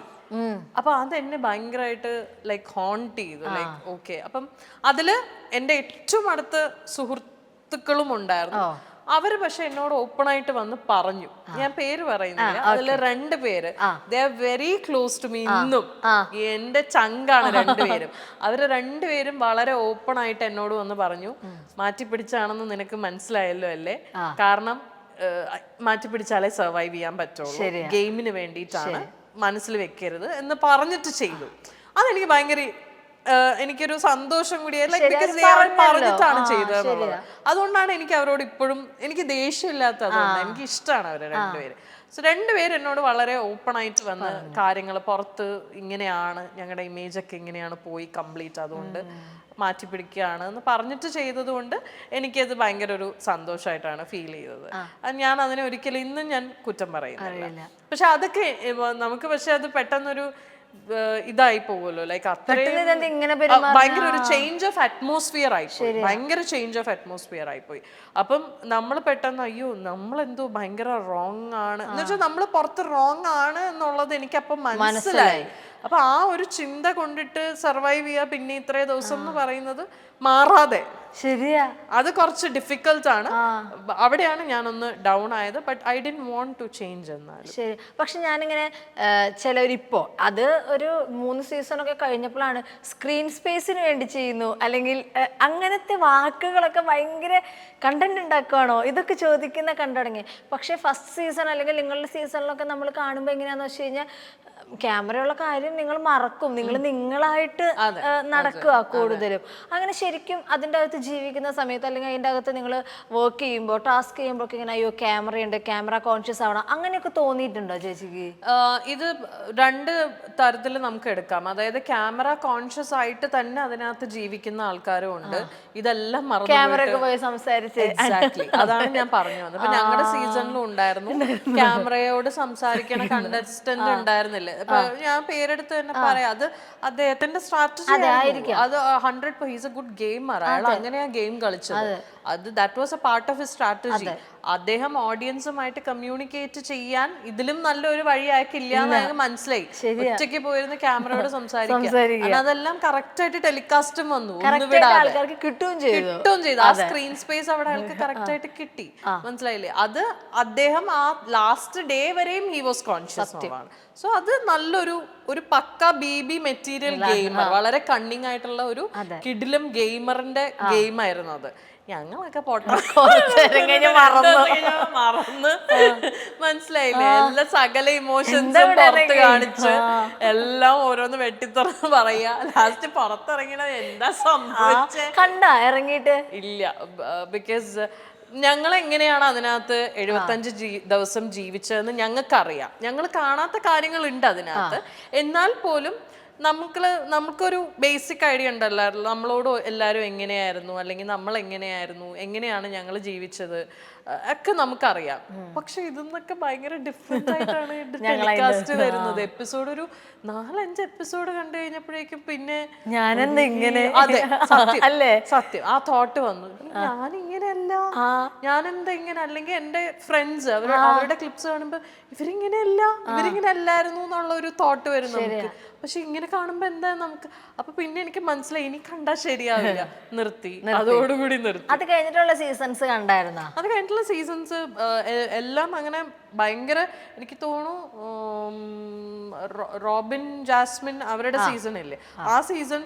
അപ്പൊ അതെന്നെ ഭയങ്കരമായിട്ട് ലൈക്ക് ഹോണ്ട് ചെയ്തു. ലൈക്ക് ഓക്കെ, അപ്പം അതില് എൻ്റെ ഏറ്റവും അടുത്ത സുഹൃത്തുക്കളും ഉണ്ടായിരുന്നു. അവര് പക്ഷെ എന്നോട് ഓപ്പൺ ആയിട്ട് വന്ന് പറഞ്ഞു, ഞാൻ പേര് പറയുന്നില്ല, അതില് 2 പേര് they are very close to me. ഇന്നും എന്റെ ചങ്കാണ് 2 പേരും. അവര് 2 പേരും വളരെ ഓപ്പൺ ആയിട്ട് എന്നോട് വന്ന് പറഞ്ഞു, മാറ്റിപ്പിടിച്ചാണെന്ന് നിനക്ക് മനസ്സിലായല്ലോ അല്ലേ, കാരണം മാറ്റിപ്പിടിച്ചാലേ സർവൈവ് ചെയ്യാൻ പറ്റുള്ളൂ, ഗെയിമിന് വേണ്ടിയിട്ടാണ്, മനസ്സിൽ വെക്കരുത് എന്ന് പറഞ്ഞിട്ട് ചെയ്തു. അതെനിക്ക് ഭയങ്കര എനിക്കൊരു സന്തോഷം കൂടിയായിരുന്നു. പറഞ്ഞിട്ടാണ് ചെയ്തതെന്നുള്ളത്. അതുകൊണ്ടാണ് എനിക്ക് അവരോട് ഇപ്പോഴും എനിക്ക് ദേഷ്യമില്ലാത്തത്. എനിക്ക് ഇഷ്ടമാണ് അവര് 2 പേര്. സോ 2 പേര് എന്നോട് വളരെ ഓപ്പൺ ആയിട്ട് വന്ന് കാര്യങ്ങൾ പുറത്ത് ഇങ്ങനെയാണ്, ഞങ്ങളുടെ ഇമേജ് ഒക്കെ ഇങ്ങനെയാണ് പോയി കംപ്ലീറ്റ്, അതുകൊണ്ട് മാറ്റിപ്പിടിക്കുകയാണ് എന്ന് പറഞ്ഞിട്ട് ചെയ്തത് കൊണ്ട് എനിക്കത് ഭയങ്കര ഒരു സന്തോഷമായിട്ടാണ് ഫീൽ ചെയ്തത്. ഞാൻ അതിനെ ഒരിക്കലും ഇന്നും ഞാൻ കുറ്റം പറയുന്നില്ല. പക്ഷെ അതൊക്കെ നമുക്ക് പക്ഷെ അത് പെട്ടെന്നൊരു ഇതായി പോകുമല്ലോ, ലൈക്ക് അത്രയും ഭയങ്കര ഒരു ചേഞ്ച് ഓഫ് അറ്റ്മോസ്ഫിയർ ആയിപ്പോയി, ഭയങ്കര ചേഞ്ച് ഓഫ് അറ്റ്മോസ്ഫിയർ ആയിപ്പോയി. അപ്പം നമ്മൾ പെട്ടെന്ന് അയ്യോ നമ്മളെന്തോ ഭയങ്കര റോങ് ആണ് എന്ന് വെച്ചാൽ നമ്മൾ പുറത്ത് റോങ് ആണ് എന്നുള്ളത് എനിക്കപ്പം മനസ്സിലായി. അപ്പൊ ആ ഒരു ചിന്ത കൊണ്ടിട്ട് സർവൈവ് ചെയ്യുക പിന്നെ ഇത്രയും ദിവസം എന്ന് പറയുന്നത് മാറാതെ ശരിയാ, അത് കുറച്ച് ഡിഫിക്കൽട്ട് ആണ്. അവിടെയാണ് ഞാനൊന്ന് ഡൗൺ ആയത്. But I didn't want to change എന്നാലും. ശരി. പക്ഷെ ഞാനിങ്ങനെ ചിലവരിപ്പോ അത് ഒരു 3 സീസണൊക്കെ കഴിഞ്ഞപ്പോഴാണ് സ്ക്രീൻ സ്പേസിന് വേണ്ടി ചെയ്യുന്നു അല്ലെങ്കിൽ അങ്ങനത്തെ വാക്കുകളൊക്കെ ഭയങ്കര കണ്ടന്റ് ഉണ്ടാക്കുവാണോ ഇതൊക്കെ ചോദിക്കുന്ന കണ്ടു തുടങ്ങി. പക്ഷെ ഫസ്റ്റ് സീസൺ അല്ലെങ്കിൽ നിങ്ങളുടെ സീസണിലൊക്കെ നമ്മൾ കാണുമ്പോൾ എങ്ങനെയാന്ന് വെച്ച് കഴിഞ്ഞാൽ ക്യാമറയുള്ള കാര്യം നിങ്ങൾ മറക്കും, നിങ്ങൾ നിങ്ങളായിട്ട് നടക്കുക കൂടുതലും. അങ്ങനെ ശരിക്കും അതിൻ്റെ അകത്ത് ജീവിക്കുന്ന സമയത്ത് അല്ലെങ്കിൽ അതിൻ്റെ അകത്ത് നിങ്ങൾ വർക്ക് ചെയ്യുമ്പോൾ ടാസ്ക് ചെയ്യുമ്പോൾ ഇങ്ങനെ അയ്യോ ക്യാമറയുണ്ട്, ക്യാമറ കോൺഷ്യസ് ആവണം അങ്ങനെയൊക്കെ തോന്നിയിട്ടുണ്ടോ ചേച്ചിക്ക്? ഇത് 2 തരത്തിൽ നമുക്ക് എടുക്കാം. അതായത് ക്യാമറ കോൺഷ്യസ് ആയിട്ട് തന്നെ അതിനകത്ത് ജീവിക്കുന്ന ആൾക്കാരും ഉണ്ട്. ഇതെല്ലാം ക്യാമറയൊക്കെ പോയി സംസാരിച്ച് എക്സാക്ട്ലി അതാണ് ഞാൻ പറഞ്ഞു വന്നത്. അപ്പൊ ഞങ്ങളുടെ സീസണിലും ഉണ്ടായിരുന്നു ക്യാമറയോട് സംസാരിക്കണ കണ്ടസ്റ്റന്റ് ഉണ്ടായിരുന്നില്ല. ഞാൻ പേരെടുത്ത് തന്നെ പറയാം, അത് അദ്ദേഹത്തിന്റെ സ്ട്രാറ്റജി അത് 100%. He's A good gamer. അയാൾ അങ്ങനെയാ ഗെയിം കളിച്ചത്. അത് that was A part of his strategy. അദ്ദേഹം ഓഡിയൻസുമായിട്ട് കമ്മ്യൂണിക്കേറ്റ് ചെയ്യാൻ ഇതിലും നല്ലൊരു വഴി അയക്കില്ല എന്ന് അയാൾക്ക് മനസ്സിലായി. ഒറ്റയ്ക്ക് പോയിരുന്ന ക്യാമറയോട് സംസാരിക്കുക, അതെല്ലാം കറക്റ്റ് ആയിട്ട് ടെലികാസ്റ്റും വന്നു, കിട്ടുകയും ചെയ്തു. ആ സ്ക്രീൻ സ്പേസ് അവിടെ അയാൾക്ക് കറക്റ്റ് ആയിട്ട് കിട്ടി. മനസ്സിലായില്ലേ? അത് അദ്ദേഹം ആ ലാസ്റ്റ് ഡേ വരെയും ഹി വാസ് കോൺഷ്യസ് ആണ്. സോ അത് നല്ലൊരു പക്ക ബി മെറ്റീരിയൽ ഗെയിമർ, വളരെ കണ്ണിങ് ആയിട്ടുള്ള ഒരു കിടിലം ഗെയിമറിന്റെ ഗെയിം ആയിരുന്നു അത്. ഞങ്ങളൊക്കെ മറന്ന് മനസ്സിലായില്ലേ, എല്ലാ സകല ഇമോഷൻസും പുറത്ത് കാണിച്ച് എല്ലാം ഓരോന്ന് വെട്ടിത്തുറന്ന് പറയാ. ലാസ്റ്റ് പുറത്തിറങ്ങിയത് എന്താ സംഭവിച്ചേ കണ്ടാ ഇറങ്ങിയിട്ട് ഇല്ല. ബിക്കോസ് ഞങ്ങൾ എങ്ങനെയാണ് അതിനകത്ത് 75 ദിവസം ജീവിച്ചതെന്ന് ഞങ്ങൾക്കറിയാം. ഞങ്ങൾ കാണാത്ത കാര്യങ്ങളുണ്ട് അതിനകത്ത്. എന്നാൽ പോലും നമുക്കൊരു ബേസിക് ഐഡിയ ഉണ്ടല്ലോ നമ്മളോട് എല്ലാവരും എങ്ങനെയായിരുന്നു, അല്ലെങ്കിൽ നമ്മൾ എങ്ങനെയാണ് ഞങ്ങൾ ജീവിച്ചത് ഒക്കെ നമുക്കറിയാം. പക്ഷെ ഇതെന്നൊക്കെ ഭയങ്കര ഡിഫറെന്റ് ആയിട്ടാണ് ടെലികാസ്റ്റ് വരുന്നത്. എപ്പിസോഡ് ഒരു 4-5 എപ്പിസോഡ് കണ്ടു കഴിഞ്ഞപ്പോഴേക്കും പിന്നെ ഞാനെന്താ ഇങ്ങനെ, അതെ സത്യം ആ തോട്ട് വന്നു, ഞാനെന്താ ഇങ്ങനെ, അല്ലെങ്കിൽ എന്റെ ഫ്രണ്ട്സ് അവരുടെ ക്ലിപ്സ് കാണുമ്പോ ഇവരിങ്ങനെ അല്ലായിരുന്നു എന്നുള്ള ഒരു തോട്ട് വരും നമുക്ക്. പക്ഷെ ഇങ്ങനെ കാണുമ്പോ എന്താ നമുക്ക്, അപ്പൊ പിന്നെ എനിക്ക് മനസ്സിലായി ഇനി കണ്ടാ ശരിയാവില്ല, നിർത്തി. അതോടുകൂടി നിർത്തി. അത് കഴിഞ്ഞിട്ടുള്ള സീസൺസ് കണ്ടായിരുന്നോ? അത് കഴിഞ്ഞിട്ടുള്ള സീസൺസ് എല്ലാം അങ്ങനെ ഭയങ്കര, എനിക്ക് തോന്നുന്നു റോബിൻ ജാസ്മിൻ അവരുടെ സീസൺ ഇല്ലേ, ആ സീസൺ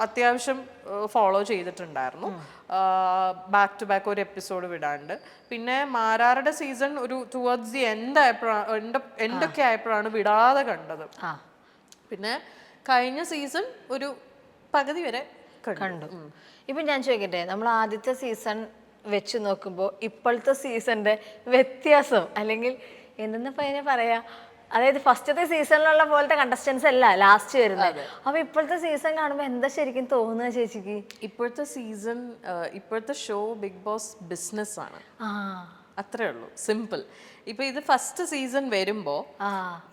അത്യാവശ്യം ഫോളോ ചെയ്തിട്ടുണ്ടായിരുന്നു. ബാക്ക് ടു ബാക്ക് ഒരു എപ്പിസോഡ് വിടാണ്ട്. പിന്നെ മാരാരുടെ സീസൺ ഒരു ടുവേർഡ്സ് ദി എൻഡൊക്കെ ആയപ്പോഴാണ് വിടാതെ കണ്ടത്. പിന്നെ കഴിഞ്ഞ സീസൺ ഒരു പകുതി വരെ കണ്ടു. ഇപ്പം ഞാൻ ചോദിക്കട്ടെ, നമ്മൾ ആദ്യത്തെ സീസൺ വെച്ച് നോക്കുമ്പോൾ ഇപ്പോഴത്തെ സീസണിന്റെ വ്യത്യാസം, അല്ലെങ്കിൽ എന്തെന്നപ്പോ അതിനെ പറയാ, അതായത് ഫസ്റ്റത്തെ സീസണിലുള്ള പോലത്തെ കണ്ടസ്റ്റൻസ് അല്ല ലാസ്റ്റ് വരുന്നത്. അപ്പൊ ഇപ്പോഴത്തെ സീസൺ കാണുമ്പോൾ എന്താ ശരിക്കും തോന്നുക ചേച്ചിക്ക്? ഇപ്പോഴത്തെ ഷോ ബിഗ് ബോസ് ബിസിനസ് ആണ്, അത്രേ ഉള്ളൂ, സിമ്പിൾ. ഇപ്പൊ ഇത് ഫസ്റ്റ് സീസൺ വരുമ്പോ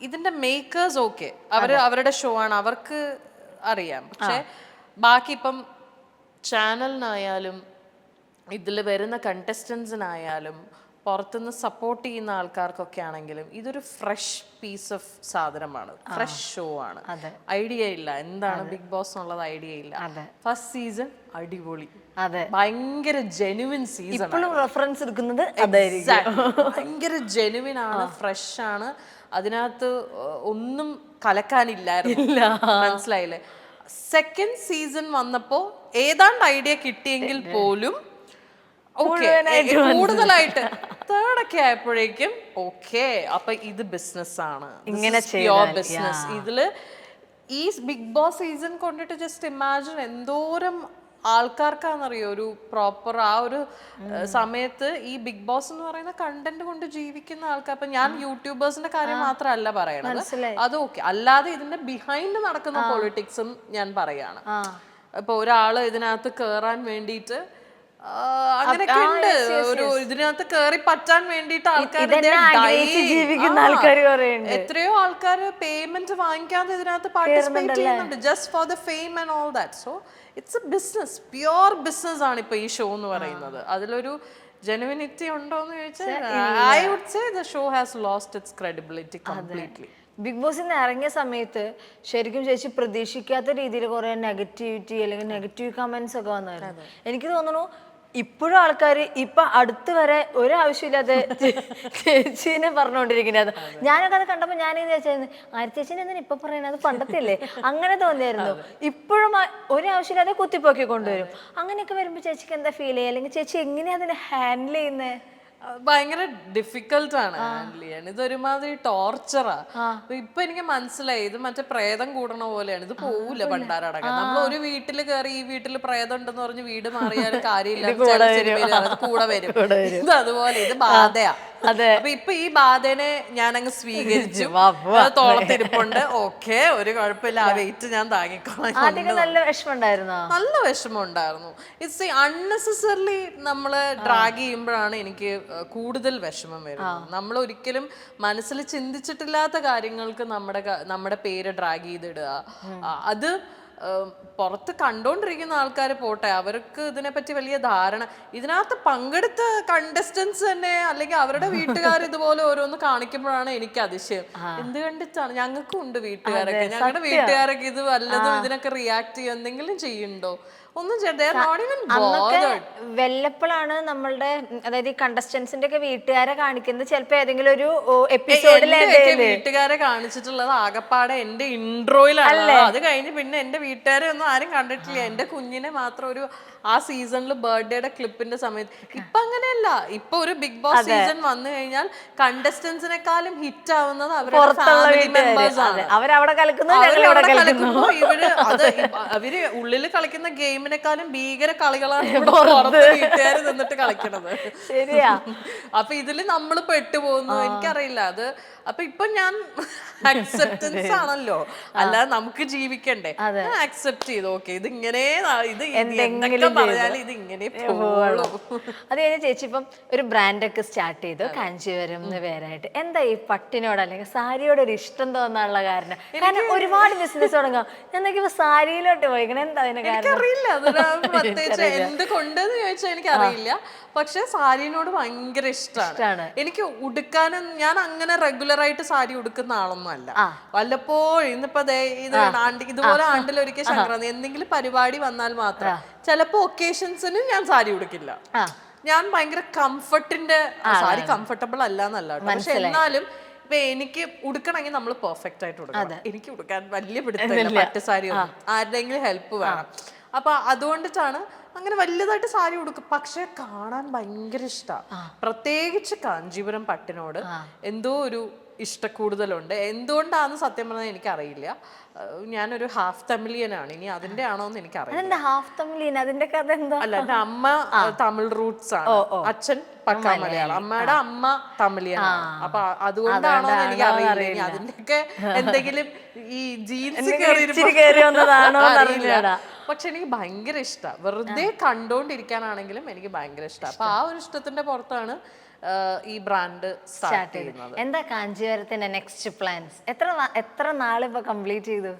ഇതിന്റെ മേക്കേഴ്സ് ഓക്കെ, അവരുടെ ഷോ ആണ്, അവർക്ക് അറിയാം. പക്ഷെ ബാക്കി ഇപ്പം ചാനലിനായാലും ഇതിൽ വരുന്ന കണ്ടസ്റ്റൻസിനായാലും പുറത്തുനിന്ന് സപ്പോർട്ട് ചെയ്യുന്ന ആൾക്കാർക്കൊക്കെ ആണെങ്കിലും ഇതൊരു ഫ്രഷ് പീസ് ഓഫ് സാധനമാണ്, ഫ്രഷ് ഷോ ആണ്. ഐഡിയ ഇല്ല എന്താണ് ബിഗ് ബോസ് എന്നുള്ളത്, ഐഡിയ ഇല്ല. ഫസ്റ്റ് സീസൺ അടിപൊളി, ഭയങ്കര ജെനുവിൻ സീസൺ, റെഫറൻസ് എടുക്കുന്നത് ഭയങ്കര ജെനുവിൻ ആണ്, ഫ്രഷ് ആണ്. അതിനകത്ത് ഒന്നും കലക്കാനില്ലായിരുന്നു, മനസ്സിലായില്ലേ? സെക്കൻഡ് സീസൺ വന്നപ്പോ ഏതാണ്ട് ഐഡിയ കിട്ടിയെങ്കിൽ പോലും കൂടുതലായിട്ട് തേർഡൊക്കെ ആയപ്പോഴേക്കും ഓക്കെ, അപ്പൊ ഇത് ബിസിനസ് ആണ്, ബിസിനസ്. ഇതില് ഈ ബിഗ് ബോസ് സീസൺ കൊണ്ടിട്ട് ജസ്റ്റ് ഇമാജിൻ എന്തോരം ആൾക്കാർക്കാണെന്നറിയോ ഒരു പ്രോപ്പർ ആ ഒരു സമയത്ത് ഈ ബിഗ് ബോസ് എന്ന് പറയുന്ന കണ്ടന്റ് കൊണ്ട് ജീവിക്കുന്ന ആൾക്കാർ. അപ്പൊ ഞാൻ യൂട്യൂബേഴ്സിന്റെ കാര്യം മാത്രമല്ല പറയണത്, അത് ഓക്കെ, അല്ലാതെ ഇതിന്റെ ബിഹൈൻഡ് നടക്കുന്ന പൊളിറ്റിക്സും ഞാൻ പറയാണ്. ഇപ്പൊ ഒരാള് ഇതിനകത്ത് കേറാൻ വേണ്ടിയിട്ട് അങ്ങനെയൊക്കെ ഉണ്ട്, ഒരു ഇതിനകത്ത് കേറി പറ്റാൻ വേണ്ടിട്ട് എത്രയോ ആൾക്കാർ പേയ്മെന്റ് വാങ്ങിക്കാതെ ഇതിനകത്ത് പാർട്ടിസിപ്പേറ്റ് ചെയ്യുന്നുണ്ട്, just for the fame and all that. So it's A business, pure business ആണ് ഇപ്പൊ ഈ ഷോ എന്ന് പറയുന്നത്. അതിലൊരു ജെനുവിനിറ്റി ഉണ്ടോ എന്ന് ചോദിച്ചാൽ I would say the show has lost its credibility completely. Big ബോസിൽ നിന്ന് ഇറങ്ങിയ സമയത്ത് ശരിക്കും ചേച്ചി പ്രതീക്ഷിക്കാത്ത രീതിയിൽ കുറെ നെഗറ്റിവിറ്റി അല്ലെങ്കിൽ നെഗറ്റീവ് കമന്റ്സ് ഒക്കെ വന്നായിരുന്നു. എനിക്ക് തോന്നുന്നു ഇപ്പോഴും ആൾക്കാർ ഇപ്പൊ അടുത്ത് വരെ ഒരാവശ്യമില്ലാതെ ചേച്ചീനെ പറഞ്ഞുകൊണ്ടിരിക്കുന്നത്. ഞാനൊക്കെ അത് കണ്ടപ്പോൾ ഞാനീ ചേച്ചി ചേച്ചീനെ എന്തിനാ ഇപ്പൊ പറയുന്നത്, അത് പണ്ടത്തെ അല്ലേ, അങ്ങനെ തോന്നിയായിരുന്നു. ഇപ്പോഴും ഒരാവശ്യമില്ലാതെ കുത്തിപ്പോക്കി കൊണ്ടുവരും. അങ്ങനെയൊക്കെ വരുമ്പോൾ ചേച്ചിക്ക് എന്താ ഫീൽ ചെയ്യുക, അല്ലെങ്കിൽ ചേച്ചി എങ്ങനെയാ അതിനെ ഹാൻഡിൽ ചെയ്യുന്നത്? ഭയങ്കര ഡിഫിക്കൽട്ട് ആണ് ഹാൻഡിൽ ചെയ്യാൻ. ഇതൊരുമാതിരി ടോർച്ചറാ. ഇപ്പൊ എനിക്ക് മനസ്സിലായി, ഇത് മറ്റേ പ്രേതം കൂടണ പോലെയാണ്. ഇത് പോവില്ല പണ്ടാരടക്കം. നമ്മൾ ഒരു വീട്ടിൽ കയറി ഈ വീട്ടിൽ പ്രേതം ഉണ്ടെന്ന് പറഞ്ഞ് വീട് മാറിയാലും കാര്യമില്ല, കൂടെ വരും. ഇത് അതുപോലെ, ഇത് ബാധയാ. അപ്പൊ ഇപ്പൊ ഈ ബാധേനെ ഞാൻ അങ്ങ് സ്വീകരിച്ചു. തോളത്തിരിപ്പുണ്ട്, ഓക്കെ, ഒരു കുഴപ്പമില്ല, ആ വെയിറ്റ് ഞാൻ താങ്ങിക്കോളാം. നല്ല വിഷമമുണ്ടായിരുന്നു. നല്ല വിഷമം ഉണ്ടായിരുന്നു. ഇറ്റ്സ് അൺനെസസറിലി നമ്മള് ഡ്രാഗ് ചെയ്യുമ്പോഴാണ് എനിക്ക് കൂടുതൽ വിഷമം വരുന്നത്. നമ്മൾ ഒരിക്കലും മനസ്സിൽ ചിന്തിച്ചിട്ടില്ലാത്ത കാര്യങ്ങൾക്ക് നമ്മുടെ പേര് ഡ്രാഗ് ചെയ്തിടുക. അത് പുറത്ത് കണ്ടോണ്ടിരിക്കുന്ന ആൾക്കാർ പോട്ടെ, അവർക്ക് ഇതിനെപ്പറ്റി വലിയ ധാരണ, ഇതിനകത്ത് പങ്കെടുത്ത കണ്ടസ്റ്റൻസ് തന്നെ അല്ലെങ്കിൽ അവരുടെ വീട്ടുകാർ ഇതുപോലെ ഓരോന്ന് കാണിക്കുമ്പോഴാണ് എനിക്ക് അതിശയം. എന്ത് കണ്ടിട്ടാണ്? ഞങ്ങൾക്കും ഉണ്ട് വീട്ടുകാരൊക്കെ, ഞങ്ങളുടെ വീട്ടുകാരൊക്കെ ഇത് വല്ലതും ഇതിനൊക്കെ റിയാക്ട് ചെയ്യുക എന്തെങ്കിലും ചെയ്യുന്നുണ്ടോ? ഒന്നും വെല്ലപ്പോഴാണ് നമ്മളുടെ, അതായത് ഈ കണ്ടസ്റ്റൻസിന്റെ ഒക്കെ വീട്ടുകാരെ കാണിക്കുന്നത് ചിലപ്പോ ഏതെങ്കിലും ഒരു എപ്പിസോഡിലെ വീട്ടുകാരെ കാണിച്ചിട്ടുള്ളത് ആകപ്പാടെ എന്റെ ഇൻട്രോയിലാണ്. അത് കഴിഞ്ഞ് പിന്നെ എന്റെ വീട്ടുകാരെ ഒന്നും ആരും കണ്ടിട്ടില്ല. എന്റെ കുഞ്ഞിനെ മാത്രം ഒരു ആ സീസണിൽ ബർത്ത്ഡേയുടെ ക്ലിപ്പിന്റെ സമയത്ത്. ഇപ്പൊ അങ്ങനെയല്ല. ഇപ്പൊ ഒരു ബിഗ് ബോസ് സീസൺ വന്നു കഴിഞ്ഞാൽ കണ്ടസ്റ്റൻസിനെക്കാളും ഹിറ്റ് ആവുന്നത് അവരുടെ ഫാമിലി മെമ്പേഴ്സ് ആണ്. അവരവിടെ കളിക്കുന്നു, ഇവര് അത് അവര് ഉള്ളിൽ കളിക്കുന്ന ഗെയിമിനെക്കാളും ഭീകര കളികളാണ് വീട്ടുകാർ നിന്നിട്ട് കളിക്കണത്. ശരിയാ. അപ്പൊ ഇതില് നമ്മള് പെട്ടുപോകുന്നു. എനിക്കറിയില്ല അത്. അപ്പൊ ഇപ്പൊ ഞാൻ അക്സെപ്റ്റൻസ് ആണല്ലോ, അല്ലാതെ നമുക്ക് ജീവിക്കണ്ടേ. അക്സെപ്റ്റ് ചെയ്തു, ഓക്കെ, ഇത് ഇങ്ങനെ, ഇത് എന്തെങ്കിലും പറഞ്ഞാൽ ഇത് ഇങ്ങനെ പോകുള്ളൂ. അത് കഴിഞ്ഞ ചേച്ചി ഇപ്പം ഒരു ബ്രാൻഡൊക്കെ സ്റ്റാർട്ട് ചെയ്തു, കാഞ്ചീപുരം എന്ന് പേരായിട്ട്. എന്താ ഈ പട്ടിനോട് അല്ലെങ്കിൽ സാരിയോട് ഒരു ഇഷ്ടം തോന്നാനുള്ള കാരണം? കാരണം ഒരുപാട് ബിസിനസ് തുടങ്ങാം, എന്തൊക്കെ സാരിയിലോട്ട് പോയിക്കണം, എന്താ അതിന് കാരണം? അറിയില്ല, അതൊരു പ്രത്യേകിച്ച് എന്തുകൊണ്ടെന്ന് ചോദിച്ചാൽ എനിക്കറിയില്ല. പക്ഷെ സാരിനോട് ഭയങ്കര ഇഷ്ടമാണ് എനിക്ക്. ഉടുക്കാനും ഞാൻ അങ്ങനെ റെഗുലർ ആയിട്ട് സാരി ഉടുക്കുന്ന ആളൊന്നും അല്ല. വല്ലപ്പോഴും ഇന്നിപ്പോ ഇത് ഇതുപോലെ ആണ്ടിലൊരിക്കൽ സംക്രാന്തി എന്തെങ്കിലും പരിപാടി വന്നാൽ മാത്രം, ചിലപ്പോ ഒക്കേഷൻസിന് ഞാൻ സാരി ഉടുക്കില്ല. ഞാൻ ഭയങ്കര കംഫർട്ടിന്റെ, സാരി കംഫർട്ടബിൾ അല്ല എന്നല്ല, പക്ഷെ എന്നാലും ഇപ്പൊ എനിക്ക് ഉടുക്കണമെങ്കിൽ നമ്മൾ പെർഫെക്റ്റ് ആയിട്ട് ഉടുക്കണം. എനിക്ക് ഉടുക്കാൻ വലിയ പിടുത്തമില്ല പട്ട് സാരി ഒന്നും, ആരുടെയെങ്കിലും ഹെൽപ്പ് വേണം. അപ്പൊ അതുകൊണ്ടിട്ടാണ് അങ്ങനെ വലുതായിട്ട് സാരി ഉടുക്കും. പക്ഷെ കാണാൻ ഭയങ്കര ഇഷ്ടമാണ്. പ്രത്യേകിച്ച് കാഞ്ചീപുരം പട്ടിനോട് എന്തോ ഒരു ഇഷ്ടക്കൂടുതലുണ്ട്. എന്തുകൊണ്ടാന്ന് സത്യം പറഞ്ഞാൽ എനിക്കറിയില്ല. ഞാനൊരു ഹാഫ് തമിഴിയനാണ്. ഇനി അതിന്റെ ആണോന്ന് എനിക്കറിയില്ല. ഹാഫ് തമിഴിയൻ, അതിന്റെ കഥ എന്താ? അല്ല, എന്റെ അമ്മ തമിഴ് റൂട്ട്സ് ആണ്, അച്ഛൻ പക്കാ മലയാളം. അമ്മയുടെ അമ്മ തമിഴിയനാണ്. അപ്പൊ അതുകൊണ്ടാണോ എനിക്ക് അറിയില്ല. ഇനി അതിന്റെയൊക്കെ എന്തെങ്കിലും ഈ ജീൻസ് അറിയില്ല. പക്ഷെ എനിക്ക് ഭയങ്കര ഇഷ്ടമാണ്. വെറുതെ കണ്ടോണ്ടിരിക്കാനാണെങ്കിലും എനിക്ക് ഭയങ്കര ഇഷ്ടമാണ്. അപ്പൊ ആ ഒരു ഇഷ്ടത്തിന്റെ പുറത്താണ് ഈ ബ്രാൻഡ് സ്റ്റാർട്ട് ചെയ്യുന്നത്. എന്താ കാഞ്ചീപുരത്തിന്റെ നെക്സ്റ്റ് പ്ലാൻസ്? എത്ര നാള് ഇപ്പൊ കംപ്ലീറ്റ് ചെയ്തു?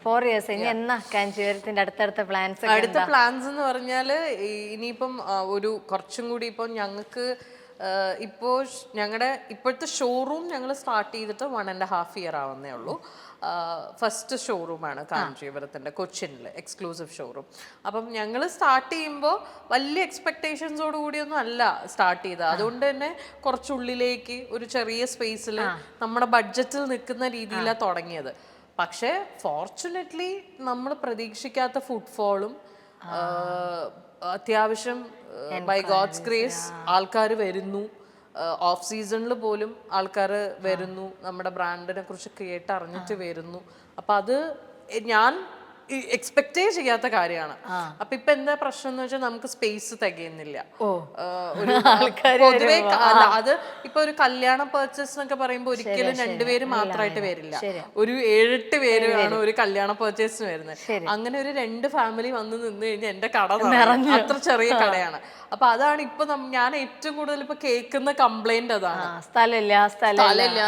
4 years. ഇനി എന്നാ കാഞ്ചീപുരത്തിന്റെ അടുത്ത പ്ലാൻസ്? അടുത്ത പ്ലാൻസ് എന്ന് പറഞ്ഞാല് ഇനിയിപ്പം ഒരു കുറച്ചും കൂടി ഇപ്പൊ ഞങ്ങൾക്ക് ഇപ്പോൾ ഞങ്ങളുടെ ഇപ്പോഴത്തെ ഷോറൂം ഞങ്ങൾ സ്റ്റാർട്ട് ചെയ്തിട്ട് 1.5 year ആവുന്നേ ഉള്ളൂ. ഫസ്റ്റ് ഷോറൂമാണ് കാഞ്ചീപുരത്തിൻ്റെ, കൊച്ചിനിൽ എക്സ്ക്ലൂസീവ് ഷോറൂം. അപ്പം ഞങ്ങൾ സ്റ്റാർട്ട് ചെയ്യുമ്പോൾ വലിയ എക്സ്പെക്ടേഷൻസോട് കൂടിയൊന്നും അല്ല സ്റ്റാർട്ട് ചെയ്തത്. അതുകൊണ്ട് തന്നെ കുറച്ചുള്ളിലേക്ക് ഒരു ചെറിയ സ്പേസിൽ നമ്മുടെ ബഡ്ജറ്റിൽ നിൽക്കുന്ന രീതിയിലാണ് തുടങ്ങിയത്. പക്ഷേ ഫോർച്ചുനേറ്റ്ലി നമ്മൾ പ്രതീക്ഷിക്കാത്ത ഫുട്ഫോളും അത്യാവശ്യം ബൈ ഗോഡ്സ് ഗ്രേസ് ആൾക്കാർ വരുന്നു. ഓഫ് സീസണിൽ പോലും ആൾക്കാർ വരുന്നു, നമ്മുടെ ബ്രാൻഡിനെ കുറിച്ച് കേട്ടറിഞ്ഞിട്ട് വരുന്നു. അപ്പം അത് ഞാൻ എക്സ്പെക്ടേ ചെയ്യാത്ത കാര്യമാണ്. അപ്പൊ ഇപ്പൊ എന്താ പ്രശ്നം എന്ന് വെച്ചാൽ നമുക്ക് സ്പേസ് തികയുന്നില്ല. പൊതുവെ അത് ഇപ്പൊ ഒരു കല്യാണ പർച്ചേസ് എന്നൊക്കെ പറയുമ്പോൾ ഒരിക്കലും 2 പേര് മാത്രമായിട്ട് വരില്ല. ഒരു 7-8 പേരാണ് ഒരു കല്യാണ പർച്ചേസിന് വരുന്നത്. അങ്ങനെ ഒരു 2 ഫാമിലി വന്ന് നിന്ന് കഴിഞ്ഞാൽ എന്റെ കട അത്ര ചെറിയ കടയാണ്. അപ്പൊ അതാണ് ഇപ്പൊ ഞാൻ ഏറ്റവും കൂടുതൽ ഇപ്പൊ കേൾക്കുന്ന കംപ്ലൈന്റ്. അതാണ് സ്ഥലമില്ല,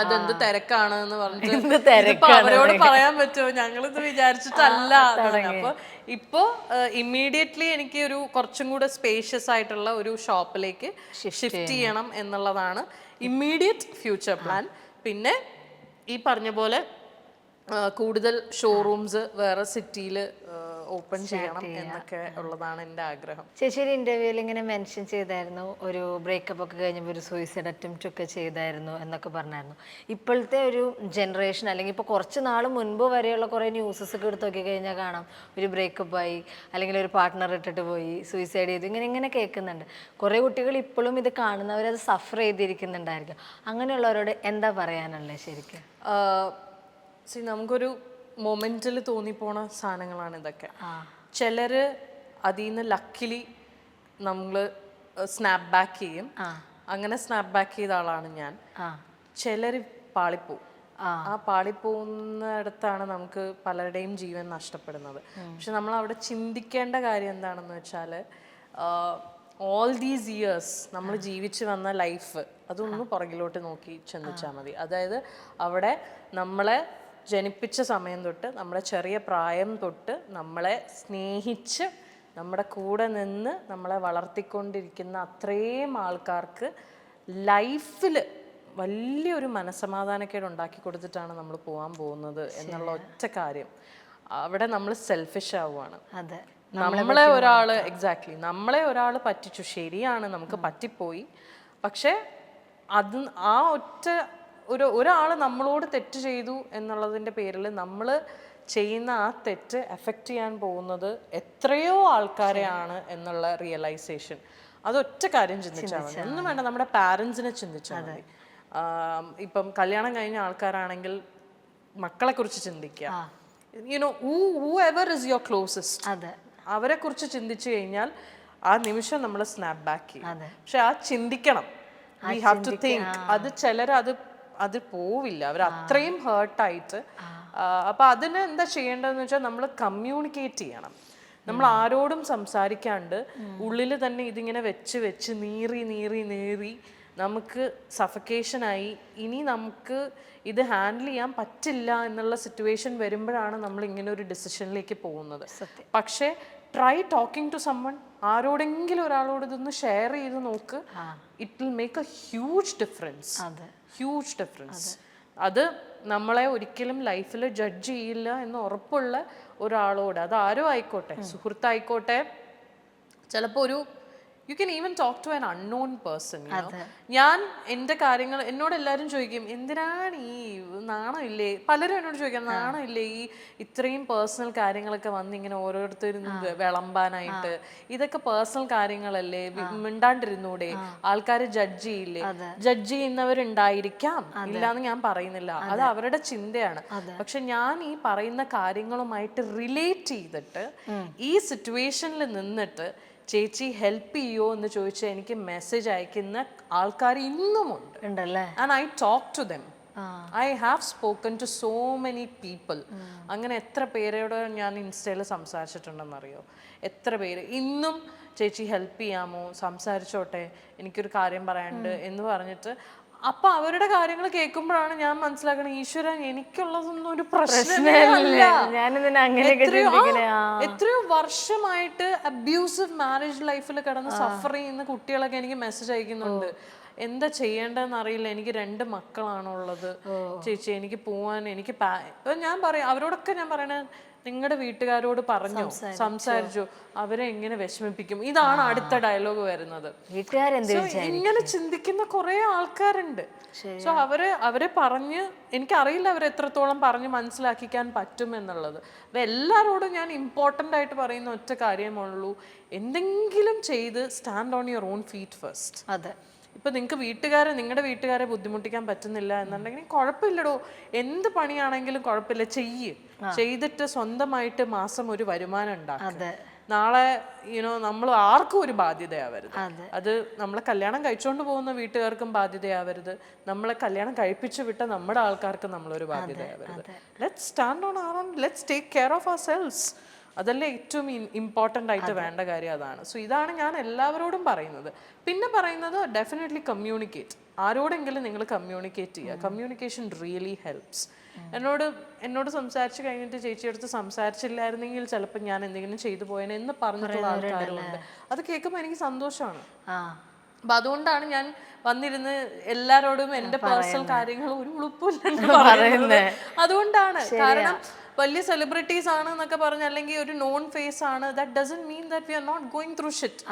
അതെന്ത് തിരക്കാണ് എന്ന് പറഞ്ഞിട്ട് അവരോട് പറയാൻ പറ്റുമോ? ഞങ്ങളിത് വിചാരിച്ചിട്ടല്ല. അപ്പൊ ഇപ്പോ ഇമ്മീഡിയറ്റ്ലി എനിക്ക് ഒരു കുറച്ചും കൂടെ സ്പേഷ്യസ് ആയിട്ടുള്ള ഒരു ഷോപ്പിലേക്ക് ഷിഫ്റ്റ് ചെയ്യണം എന്നുള്ളതാണ് ഇമ്മീഡിയറ്റ് ഫ്യൂച്ചർ പ്ലാൻ. പിന്നെ ഈ പറഞ്ഞ പോലെ കൂടുതൽ ഷോറൂംസ് വേറെ സിറ്റിയിൽ ഓപ്പൺ ചെയ്യണം എന്നൊക്കെ ഉള്ളതാണ് എൻ്റെ ആഗ്രഹം. ചേച്ചിയുടെ ഇന്റർവ്യൂവിൽ ഇങ്ങനെ മെൻഷൻ ചെയ്തായിരുന്നു, ഒരു ബ്രേക്കപ്പ് ഒക്കെ കഴിഞ്ഞപ്പോൾ ഒരു സൂയിസൈഡ് അറ്റംപ്റ്റ് ഒക്കെ ചെയ്തായിരുന്നു എന്നൊക്കെ പറഞ്ഞായിരുന്നു. ഇപ്പോഴത്തെ ഒരു ജനറേഷൻ അല്ലെങ്കിൽ ഇപ്പോൾ കുറച്ച് നാൾ മുൻപ് വരെയുള്ള കുറേ ന്യൂസസ് ഒക്കെ എടുത്ത് നോക്കി കഴിഞ്ഞാൽ കാണാം, ഒരു ബ്രേക്കപ്പ് ആയി അല്ലെങ്കിൽ ഒരു പാർട്ട്ണർ ഇട്ടിട്ട് പോയി സൂയിസൈഡ് ചെയ്തു, ഇങ്ങനെ കേൾക്കുന്നുണ്ട്. കുറേ കുട്ടികൾ ഇപ്പോഴും ഇത് കാണുന്നവരത് സഫർ ചെയ്തിരിക്കുന്നുണ്ടായിരിക്കും. അങ്ങനെയുള്ളവരോട് എന്താ പറയാനുള്ളത് ശരിക്കും? നമുക്കൊരു മൊമെന്റിൽ തോന്നിപ്പോണ സാധനങ്ങളാണ് ഇതൊക്കെ. ചിലര് അതിൽ നിന്ന് ലക്കിലി നമ്മൾ സ്നാപ്പ് ബാക്ക് ചെയ്യും. അങ്ങനെ സ്നാപ്പ് ബാക്ക് ചെയ്ത ആളാണ് ഞാൻ. ചിലര് പാളിപ്പോവും. ആ പാളിപ്പോകുന്നിടത്താണ് നമുക്ക് പലരുടെയും ജീവൻ നഷ്ടപ്പെടുന്നത്. പക്ഷെ നമ്മൾ അവിടെ ചിന്തിക്കേണ്ട കാര്യം എന്താണെന്ന് വെച്ചാൽ, ഓൾ ദീസ് ഇയേഴ്സ് നമ്മൾ ജീവിച്ചു വന്ന ലൈഫ് അതൊന്ന് പുറകിലോട്ട് നോക്കി ചിന്തിച്ചാൽ മതി. അതായത് അവിടെ നമ്മളെ ജനിപ്പിച്ച സമയം തൊട്ട്, നമ്മുടെ ചെറിയ പ്രായം തൊട്ട് നമ്മളെ സ്നേഹിച്ച് നമ്മുടെ കൂടെ നിന്ന് നമ്മളെ വളർത്തിക്കൊണ്ടിരിക്കുന്ന അത്രയും ആൾക്കാർക്ക് ലൈഫിൽ വലിയൊരു മനസ്സമാധാനക്കേട് ഉണ്ടാക്കി കൊടുത്തിട്ടാണ് നമ്മൾ പോകാൻ പോകുന്നത് എന്നുള്ള ഒറ്റ കാര്യം. അവിടെ നമ്മൾ സെൽഫിഷ് ആവുകയാണ്. നമ്മളെ ഒരാള് നമ്മളെ ഒരാൾ പറ്റിച്ചു, ശരിയാണ്, നമുക്ക് പറ്റിപ്പോയി. പക്ഷെ അത് ആ ഒറ്റ ഒരാൾ നമ്മളോട് തെറ്റ് ചെയ്തു എന്നുള്ളതിൻ്റെ പേരിൽ നമ്മൾ ചെയ്യുന്ന ആ തെറ്റ് എഫക്റ്റ് ചെയ്യാൻ പോകുന്നത് എത്രയോ ആൾക്കാരെയാണ് എന്നുള്ള റിയലൈസേഷൻ. അതൊറ്റ കാര്യം ചിന്തിച്ചാൽ മതി. ഒന്നും വേണ്ട, നമ്മുടെ പാരൻസിനെ ചിന്തിച്ചാൽ മതി. ഇപ്പം കല്യാണം കഴിഞ്ഞ ആൾക്കാരാണെങ്കിൽ മക്കളെ കുറിച്ച് ചിന്തിക്കുക. whoever is your closest, അവരെ കുറിച്ച് ചിന്തിച്ചു കഴിഞ്ഞാൽ ആ നിമിഷം നമ്മൾ സ്നാപ്പ് ബാക്ക് ചെയ്യും. പക്ഷെ ആ ചിന്തിക്കണം, വി ഹാവ് ടു തിങ്ക്. അത് അത് പോവില്ല, അവർ അത്രയും ഹേർട്ടായിട്ട്. അപ്പൊ അതിന് എന്താ ചെയ്യേണ്ടതെന്ന് വെച്ചാൽ നമ്മൾ കമ്മ്യൂണിക്കേറ്റ് ചെയ്യണം. നമ്മൾ ആരോടും സംസാരിക്കാണ്ട് ഉള്ളിൽ തന്നെ ഇതിങ്ങനെ വെച്ച് നീറി നമുക്ക് സഫക്കേഷനായി ഇനി നമുക്ക് ഇത് ഹാൻഡിൽ ചെയ്യാൻ പറ്റില്ല എന്നുള്ള സിറ്റുവേഷൻ വരുമ്പോഴാണ് നമ്മൾ ഇങ്ങനെ ഒരു ഡിസിഷനിലേക്ക് പോകുന്നത്. പക്ഷേ ട്രൈ ടോക്കിംഗ് ടു സമ്മൺ. ആരോടെങ്കിലും ഒരാളോട് ഇതൊന്ന് ഷെയർ ചെയ്ത് നോക്ക്. It will make A huge difference. അത് നമ്മളെ ഒരിക്കലും ലൈഫിൽ ജഡ്ജ് ചെയ്യില്ല എന്ന് ഉറപ്പുള്ള ഒരാളോട്, അത് ആരോ ആയിക്കോട്ടെ, സുഹൃത്തായിക്കോട്ടെ, ചിലപ്പോൾ you can even talk to an unknown person, you know. ഞാൻ എൻ്റെ കാര്യങ്ങൾ എന്നോട് എല്ലാവരും ചോദിക്കും, എന്തിനാണ് ഈ നാണമില്ലേ, പലരും എന്നോട് ചോദിക്കാം, നാണമില്ലേ ഈ ഇത്രയും പേഴ്സണൽ കാര്യങ്ങളൊക്കെ വന്ന് ഇങ്ങനെ ഓരോരുത്തരും വിളമ്പാനായിട്ട്, ഇതൊക്കെ പേഴ്സണൽ കാര്യങ്ങളല്ലേ, മിണ്ടാണ്ടിരുന്നൂടെ, ആൾക്കാർ ജഡ്ജ് ചെയ്യില്ലേ? ജഡ്ജ് ചെയ്യുന്നവരുണ്ടായിരിക്കാം, ഇല്ലാന്ന് ഞാൻ പറയുന്നില്ല, അത് അവരുടെ ചിന്തയാണ്. പക്ഷെ ഞാൻ ഈ പറയുന്ന കാര്യങ്ങളുമായിട്ട് റിലേറ്റ് ചെയ്തിട്ട് ഈ സിറ്റുവേഷനിൽ നിന്നിട്ട് ചേച്ചി ഹെൽപ്പ് ചെയ്യോ എന്ന് ചോദിച്ചാൽ എനിക്ക് മെസ്സേജ് അയക്കുന്ന ആൾക്കാർ ഇന്നുമുണ്ട്. And I talk to them. I have spoken to so many people. അങ്ങനെ എത്ര പേരോട് ഞാൻ ഇൻസ്റ്റയിൽ സംസാരിച്ചിട്ടുണ്ടെന്നറിയോ? എത്ര പേര് ഇന്നും ചേച്ചി ഹെൽപ്പ് ചെയ്യാമോ, സംസാരിച്ചോട്ടെ, എനിക്കൊരു കാര്യം പറയാനുണ്ട് എന്ന് പറഞ്ഞിട്ട്. അപ്പൊ അവരുടെ കാര്യങ്ങൾ കേൾക്കുമ്പോഴാണ് ഞാൻ മനസ്സിലാക്കണത്, ഈശ്വരൻ, എനിക്കുള്ളതൊന്നും ഒരു പ്രശ്നമല്ല. എത്രയോ വർഷമായിട്ട് അബ്യൂസീവ് മാരേജ് ലൈഫിൽ കിടന്ന് സഫർ ചെയ്യുന്ന കുട്ടികളൊക്കെ എനിക്ക് മെസ്സേജ് അയക്കുന്നുണ്ട്. എന്താ ചെയ്യേണ്ടതെന്ന് അറിയില്ല, എനിക്ക് 2 മക്കളാണുള്ളത് ചേച്ചി, എനിക്ക് പോവാൻ, എനിക്ക് ഞാൻ പറയാം അവരോടൊക്കെ, ഞാൻ പറയണ നിങ്ങളുടെ വീട്ടുകാരോട് പറഞ്ഞോ, സംസാരിച്ചോ, അവരെ എങ്ങനെ വിഷമിപ്പിക്കും, ഇതാണ് അടുത്ത ഡയലോഗ് വരുന്നത്. ഇങ്ങനെ ചിന്തിക്കുന്ന കുറെ ആൾക്കാരുണ്ട്. സോ അവരെ പറഞ്ഞ്, എനിക്കറിയില്ല അവരെ എത്രത്തോളം പറഞ്ഞ് മനസ്സിലാക്കിക്കാൻ പറ്റും എന്നുള്ളത്. അപ്പൊ എല്ലാരോടും ഞാൻ ഇമ്പോർട്ടൻ്റ് ആയിട്ട് പറയുന്ന ഒറ്റ കാര്യമുള്ളൂ, എന്തെങ്കിലും ചെയ്ത് stand on your own feet first. ഇപ്പൊ നിങ്ങൾക്ക് നിങ്ങളുടെ വീട്ടുകാരെ ബുദ്ധിമുട്ടിക്കാൻ പറ്റുന്നില്ല എന്നുണ്ടെങ്കിൽ കുഴപ്പമില്ലടോ, എന്ത് പണിയാണെങ്കിലും കുഴപ്പമില്ല, ചെയ്തിട്ട് സ്വന്തമായിട്ട് മാസം ഒരു വരുമാനം ഉണ്ടാക്കുക. നാളെ നമ്മൾ ആർക്കും ഒരു ബാധ്യതയാവരുത്. അത് നമ്മളെ കല്യാണം കഴിച്ചുകൊണ്ട് പോകുന്ന വീട്ടുകാർക്കും ബാധ്യതയാവരുത്, നമ്മളെ കല്യാണം കഴിപ്പിച്ചു വിട്ട നമ്മുടെ ആൾക്കാർക്കും നമ്മളൊരു ബാധ്യതയാവരുത്. Let's stand on our own, let's take care of ourselves. അതല്ലേ ഏറ്റവും ഇമ്പോർട്ടൻ്റ് ആയിട്ട് വേണ്ട കാര്യം, അതാണ്. സോ ഇതാണ് ഞാൻ എല്ലാവരോടും പറയുന്നത്. പിന്നെ പറയുന്നത് ഡെഫിനറ്റ്ലി കമ്മ്യൂണിക്കേറ്റ്. ആരോടെങ്കിലും നിങ്ങൾ കമ്മ്യൂണിക്കേറ്റ് ചെയ്യുക. Communication really helps. എന്നോട് സംസാരിച്ച് കഴിഞ്ഞിട്ട് ചേച്ചിയെടുത്ത് സംസാരിച്ചില്ലായിരുന്നെങ്കിൽ ചിലപ്പോൾ ഞാൻ എന്തെങ്കിലും ചെയ്തു പോയേനെ എന്ന് പറഞ്ഞിട്ടുള്ള ആൾക്കാരുണ്ട്. അത് കേൾക്കുമ്പോൾ എനിക്ക് സന്തോഷമാണ്. അപ്പൊ അതുകൊണ്ടാണ് ഞാൻ വന്നിരുന്ന് എല്ലാരോടും എന്റെ പേഴ്സണൽ കാര്യങ്ങൾ ഒരു ഉളുപ്പില്ല പറയുന്നത്. അതുകൊണ്ടാണ്, കാരണം വലിയ സെലിബ്രിറ്റീസ് ആണ് എന്നൊക്കെ പറഞ്ഞ അല്ലെങ്കിൽ ഒരു നോൺ ഫേസ് ആണ്, that doesn't mean that we are not going through shit.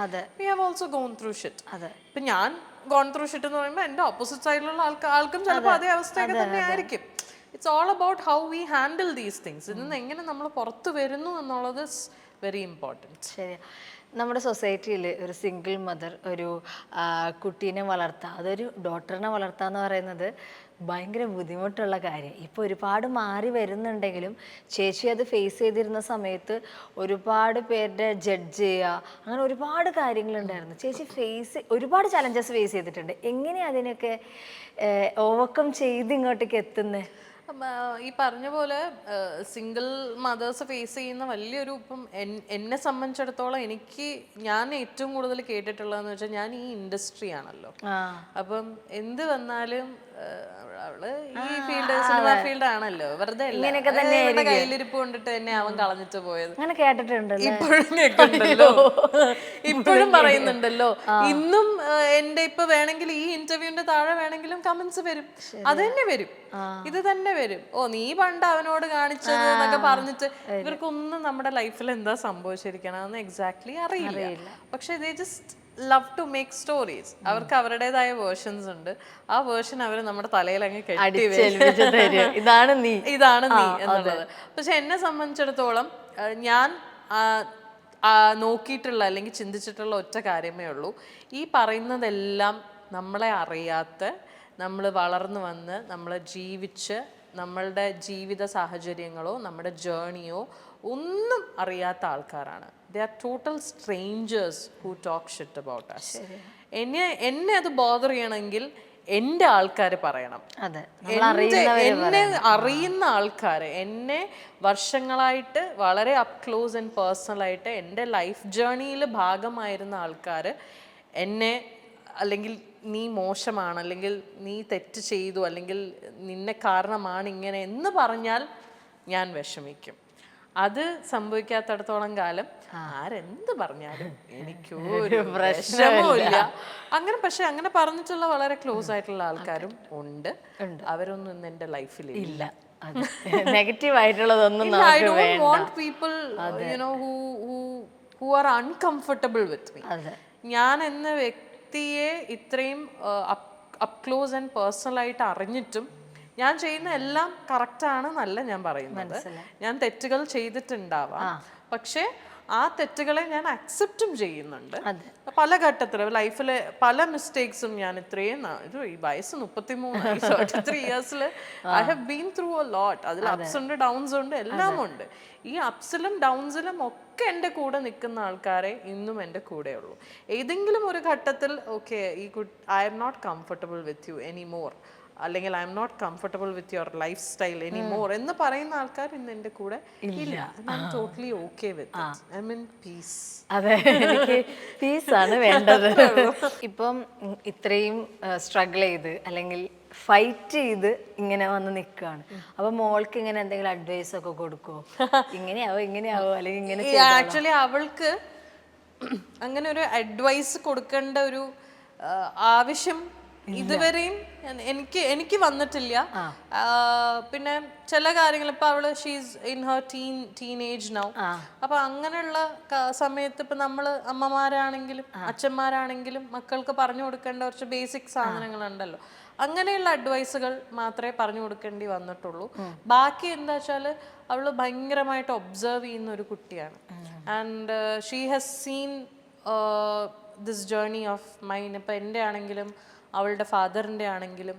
We have also gone through shit. ഇപ്പൊ ഞാൻ ഗോൺ ത്രൂ ഷിറ്റ് എന്ന് പറയുമ്പോൾ എന്റെ ഓപ്പോസിറ്റ് സൈഡിലുള്ള ആൾക്കും ചിലപ്പോൾ അതേ അവസ്ഥയൊക്കെ തന്നെ ആയിരിക്കും. It's all about how we handle these things. ഇതിൽ നിന്ന് എങ്ങനെ നമ്മൾ പുറത്ത് വരുന്നു എന്നുള്ളത് വെരി ഇമ്പോർട്ടൻറ്റ്. ശരി. നമ്മുടെ സൊസൈറ്റിയിൽ ഒരു സിംഗിൾ മദർ ഒരു കുട്ടീനെ വളർത്തുക, അതൊരു ഡോട്ടറിനെ വളർത്തുക എന്ന് പറയുന്നത് ഭയങ്കര ബുദ്ധിമുട്ടുള്ള കാര്യം. ഇപ്പോൾ ഒരുപാട് മാറി വരുന്നുണ്ടെങ്കിലും ചേച്ചി അത് ഫേസ് ചെയ്തിരുന്ന സമയത്ത് ഒരുപാട് പേരുടെ ജഡ്ജ് ചെയ്യുക, അങ്ങനെ ഒരുപാട് കാര്യങ്ങളുണ്ടായിരുന്നു. ചേച്ചി ഒരുപാട് ചലഞ്ചസ് ഫേസ് ചെയ്തിട്ടുണ്ട്. എങ്ങനെയാണ് അതിനൊക്കെ ഓവർകം ചെയ്ത് ഇങ്ങോട്ടേക്ക് എത്തുന്നത്? ഈ പറഞ്ഞ പോലെ സിംഗിൾ മദേഴ്സ് ഫേസ് ചെയ്യുന്ന വലിയൊരു, ഇപ്പം എന്നെ സംബന്ധിച്ചിടത്തോളം ഞാൻ ഏറ്റവും കൂടുതൽ കേട്ടിട്ടുള്ളതെന്ന് വെച്ചാൽ, ഞാൻ ഈ ഇൻഡസ്ട്രി ആണല്ലോ, അപ്പം എന്ത് വന്നാലും അവള് ഈ ഫീൽഡ് സിനിമ ഫീൽഡ് ആണല്ലോ, വെറുതെ കയ്യിലിരിപ്പ് കൊണ്ടിട്ട് തന്നെ അവൻ കളഞ്ഞിട്ട് പോയത് ഇപ്പോഴും കേൾക്കുന്നുണ്ടല്ലോ, ഇപ്പോഴും പറയുന്നുണ്ടല്ലോ. ഇന്നും എന്റെ ഇപ്പൊ വേണമെങ്കിൽ ഈ ഇന്റർവ്യൂവിന്റെ താഴെ വേണമെങ്കിലും കമന്റ്സ് വരും, അത് തന്നെ വരും, ഇത് തന്നെ വരും. ഓ നീ പണ്ട് അവനോട് കാണിച്ചത് എന്നൊക്കെ പറഞ്ഞിട്ട് ഇവർക്കൊന്നും നമ്മുടെ ലൈഫിൽ എന്താ സംഭവിച്ചിരിക്കണമെന്ന് എക്സാക്ട്ലി അറിയില്ല. പക്ഷെ they just love to make stories. അവർക്ക് അവരുടേതായ വേർഷൻസ് ഉണ്ട്. ആ വേർഷൻ അവർ നമ്മുടെ തലയിൽ അങ്ങ് കെട്ടി ഇതാണ് നീ എന്നുള്ളത്. പക്ഷെ എന്നെ സംബന്ധിച്ചിടത്തോളം ഞാൻ നോക്കിയിട്ടുള്ള അല്ലെങ്കിൽ ചിന്തിച്ചിട്ടുള്ള ഒറ്റ കാര്യമേ ഉള്ളൂ, ഈ പറയുന്നതെല്ലാം നമ്മളെ അറിയാത്ത, നമ്മൾ വളർന്നു വന്ന് നമ്മൾ ജീവിച്ച് നമ്മളുടെ ജീവിത സാഹചര്യങ്ങളോ നമ്മുടെ ജേണിയോ ഒന്നും അറിയാത്ത ആൾക്കാരാണ്. They are total strangers who talk shit about us. എന്നെ അത് ബോദർ ചെയ്യണമെങ്കിൽ എൻ്റെ ആൾക്കാർ പറയണം, എന്നെ അറിയുന്ന ആൾക്കാർ, എന്നെ വർഷങ്ങളായിട്ട് വളരെ അപ് ക്ലോസ് ആൻഡ് പേഴ്സണലായിട്ട് എൻ്റെ ലൈഫ് ജേണിയിൽ ഭാഗമായിരുന്ന ആൾക്കാർ എന്നെ, അല്ലെങ്കിൽ നീ മോശമാണ്, അല്ലെങ്കിൽ നീ തെറ്റ് ചെയ്തു, അല്ലെങ്കിൽ നിന്നെ കാരണമാണ് ഇങ്ങനെ എന്ന് പറഞ്ഞാൽ ഞാൻ വിഷമിക്കും. അത് സംഭവിക്കാത്തടത്തോളം കാലം ആരെന്ത് പറഞ്ഞാലും എനിക്കൊരു പ്രശ്നവുമില്ല. അങ്ങനെ, പക്ഷെ അങ്ങനെ പറഞ്ഞിട്ടുള്ള വളരെ ക്ലോസ് ആയിട്ടുള്ള ആൾക്കാരും ഉണ്ട്. അവരൊന്നും ഇന്ന് എൻ്റെ ലൈഫിൽ ഇല്ല. നെഗറ്റീവ് ആയിട്ടുള്ളതൊന്നും I don't want people who are uncomfortable with me. ഞാൻ എന്ന വ്യക്തിയെ ഇത്രയും അപ് ക്ലോസ് ആൻഡ് പേഴ്സണലായിട്ട് അറിഞ്ഞിട്ടും ഞാൻ ചെയ്യുന്ന എല്ലാം കറക്റ്റ് ആണെന്നല്ല ഞാൻ പറയുന്നത്. ഞാൻ തെറ്റുകൾ ചെയ്തിട്ടുണ്ടാവാം, പക്ഷെ ആ തെറ്റുകളെ ഞാൻ അക്സെപ്റ്റും ചെയ്യുന്നുണ്ട്. പല ഘട്ടത്തിലും ലൈഫിലെ പല മിസ്റ്റേക്സും ഞാൻ ഇത്രയും ഈ വയസ്സ് 33 ഇയേഴ്സിൽ I have been through a lot. അതിൽ അപ്സ് ഉണ്ട്, ഡൗൺസ് ഉണ്ട്, എല്ലാം ഉണ്ട്. ഈ അപ്സിലും ഡൗൺസിലും ഒക്കെ എൻ്റെ കൂടെ നിൽക്കുന്ന ആൾക്കാരെ ഇന്നും എൻ്റെ കൂടെ ഉള്ളൂ. ഏതെങ്കിലും ഒരു ഘട്ടത്തിൽ okay I'm not comfortable with you anymore, അല്ലെങ്കിൽ I'm not comfortable with your lifestyle anymore എന്ന് പറയുന്ന ആൾക്കാർ ഇന്ന് എൻ്റെ കൂടെ ഇല്ല. I'm totally okay with it. I mean peace. അതെ, എനിക്ക് പീസാണ് വേണ്ടത്. ഇപ്പം ഇത്രയും സ്ട്രഗിൾ ചെയ്ത് അല്ലെങ്കിൽ ഫൈറ്റ് ചെയ്ത് ഇങ്ങനെ വന്ന് നിൽക്കുകയാണ്. അപ്പൊ മോൾക്ക് ഇങ്ങനെ എന്തെങ്കിലും അഡ്വൈസ് ഒക്കെ കൊടുക്കുമോ? ഇങ്ങനെയാവോ അല്ലെങ്കിൽ ഇങ്ങനെ? ആക്ച്വലി അവൾക്ക് അങ്ങനെ ഒരു അഡ്വൈസ് കൊടുക്കേണ്ട ഒരു ആവശ്യം ഇതുവരെയും എനിക്ക് വന്നിട്ടില്ല. പിന്നെ ചില കാര്യങ്ങൾ ഇപ്പൊ അവള് she's in her teenage now. അപ്പൊ അങ്ങനെയുള്ള സമയത്ത് ഇപ്പൊ നമ്മള് അമ്മമാരാണെങ്കിലും അച്ഛന്മാരാണെങ്കിലും മക്കൾക്ക് പറഞ്ഞു കൊടുക്കേണ്ട കുറച്ച് ബേസിക് സാധനങ്ങളുണ്ടല്ലോ, അങ്ങനെയുള്ള അഡ്വൈസുകൾ മാത്രമേ പറഞ്ഞു കൊടുക്കേണ്ടി വന്നിട്ടുള്ളൂ. ബാക്കി എന്താ വെച്ചാല് അവള് ഭയങ്കരമായിട്ട് ഒബ്സർവ് ചെയ്യുന്ന ഒരു കുട്ടിയാണ്. And she has seen this journey of mine. ഇപ്പം എൻ്റെ ആണെങ്കിലും അവളുടെ ഫാദറിൻ്റെ ആണെങ്കിലും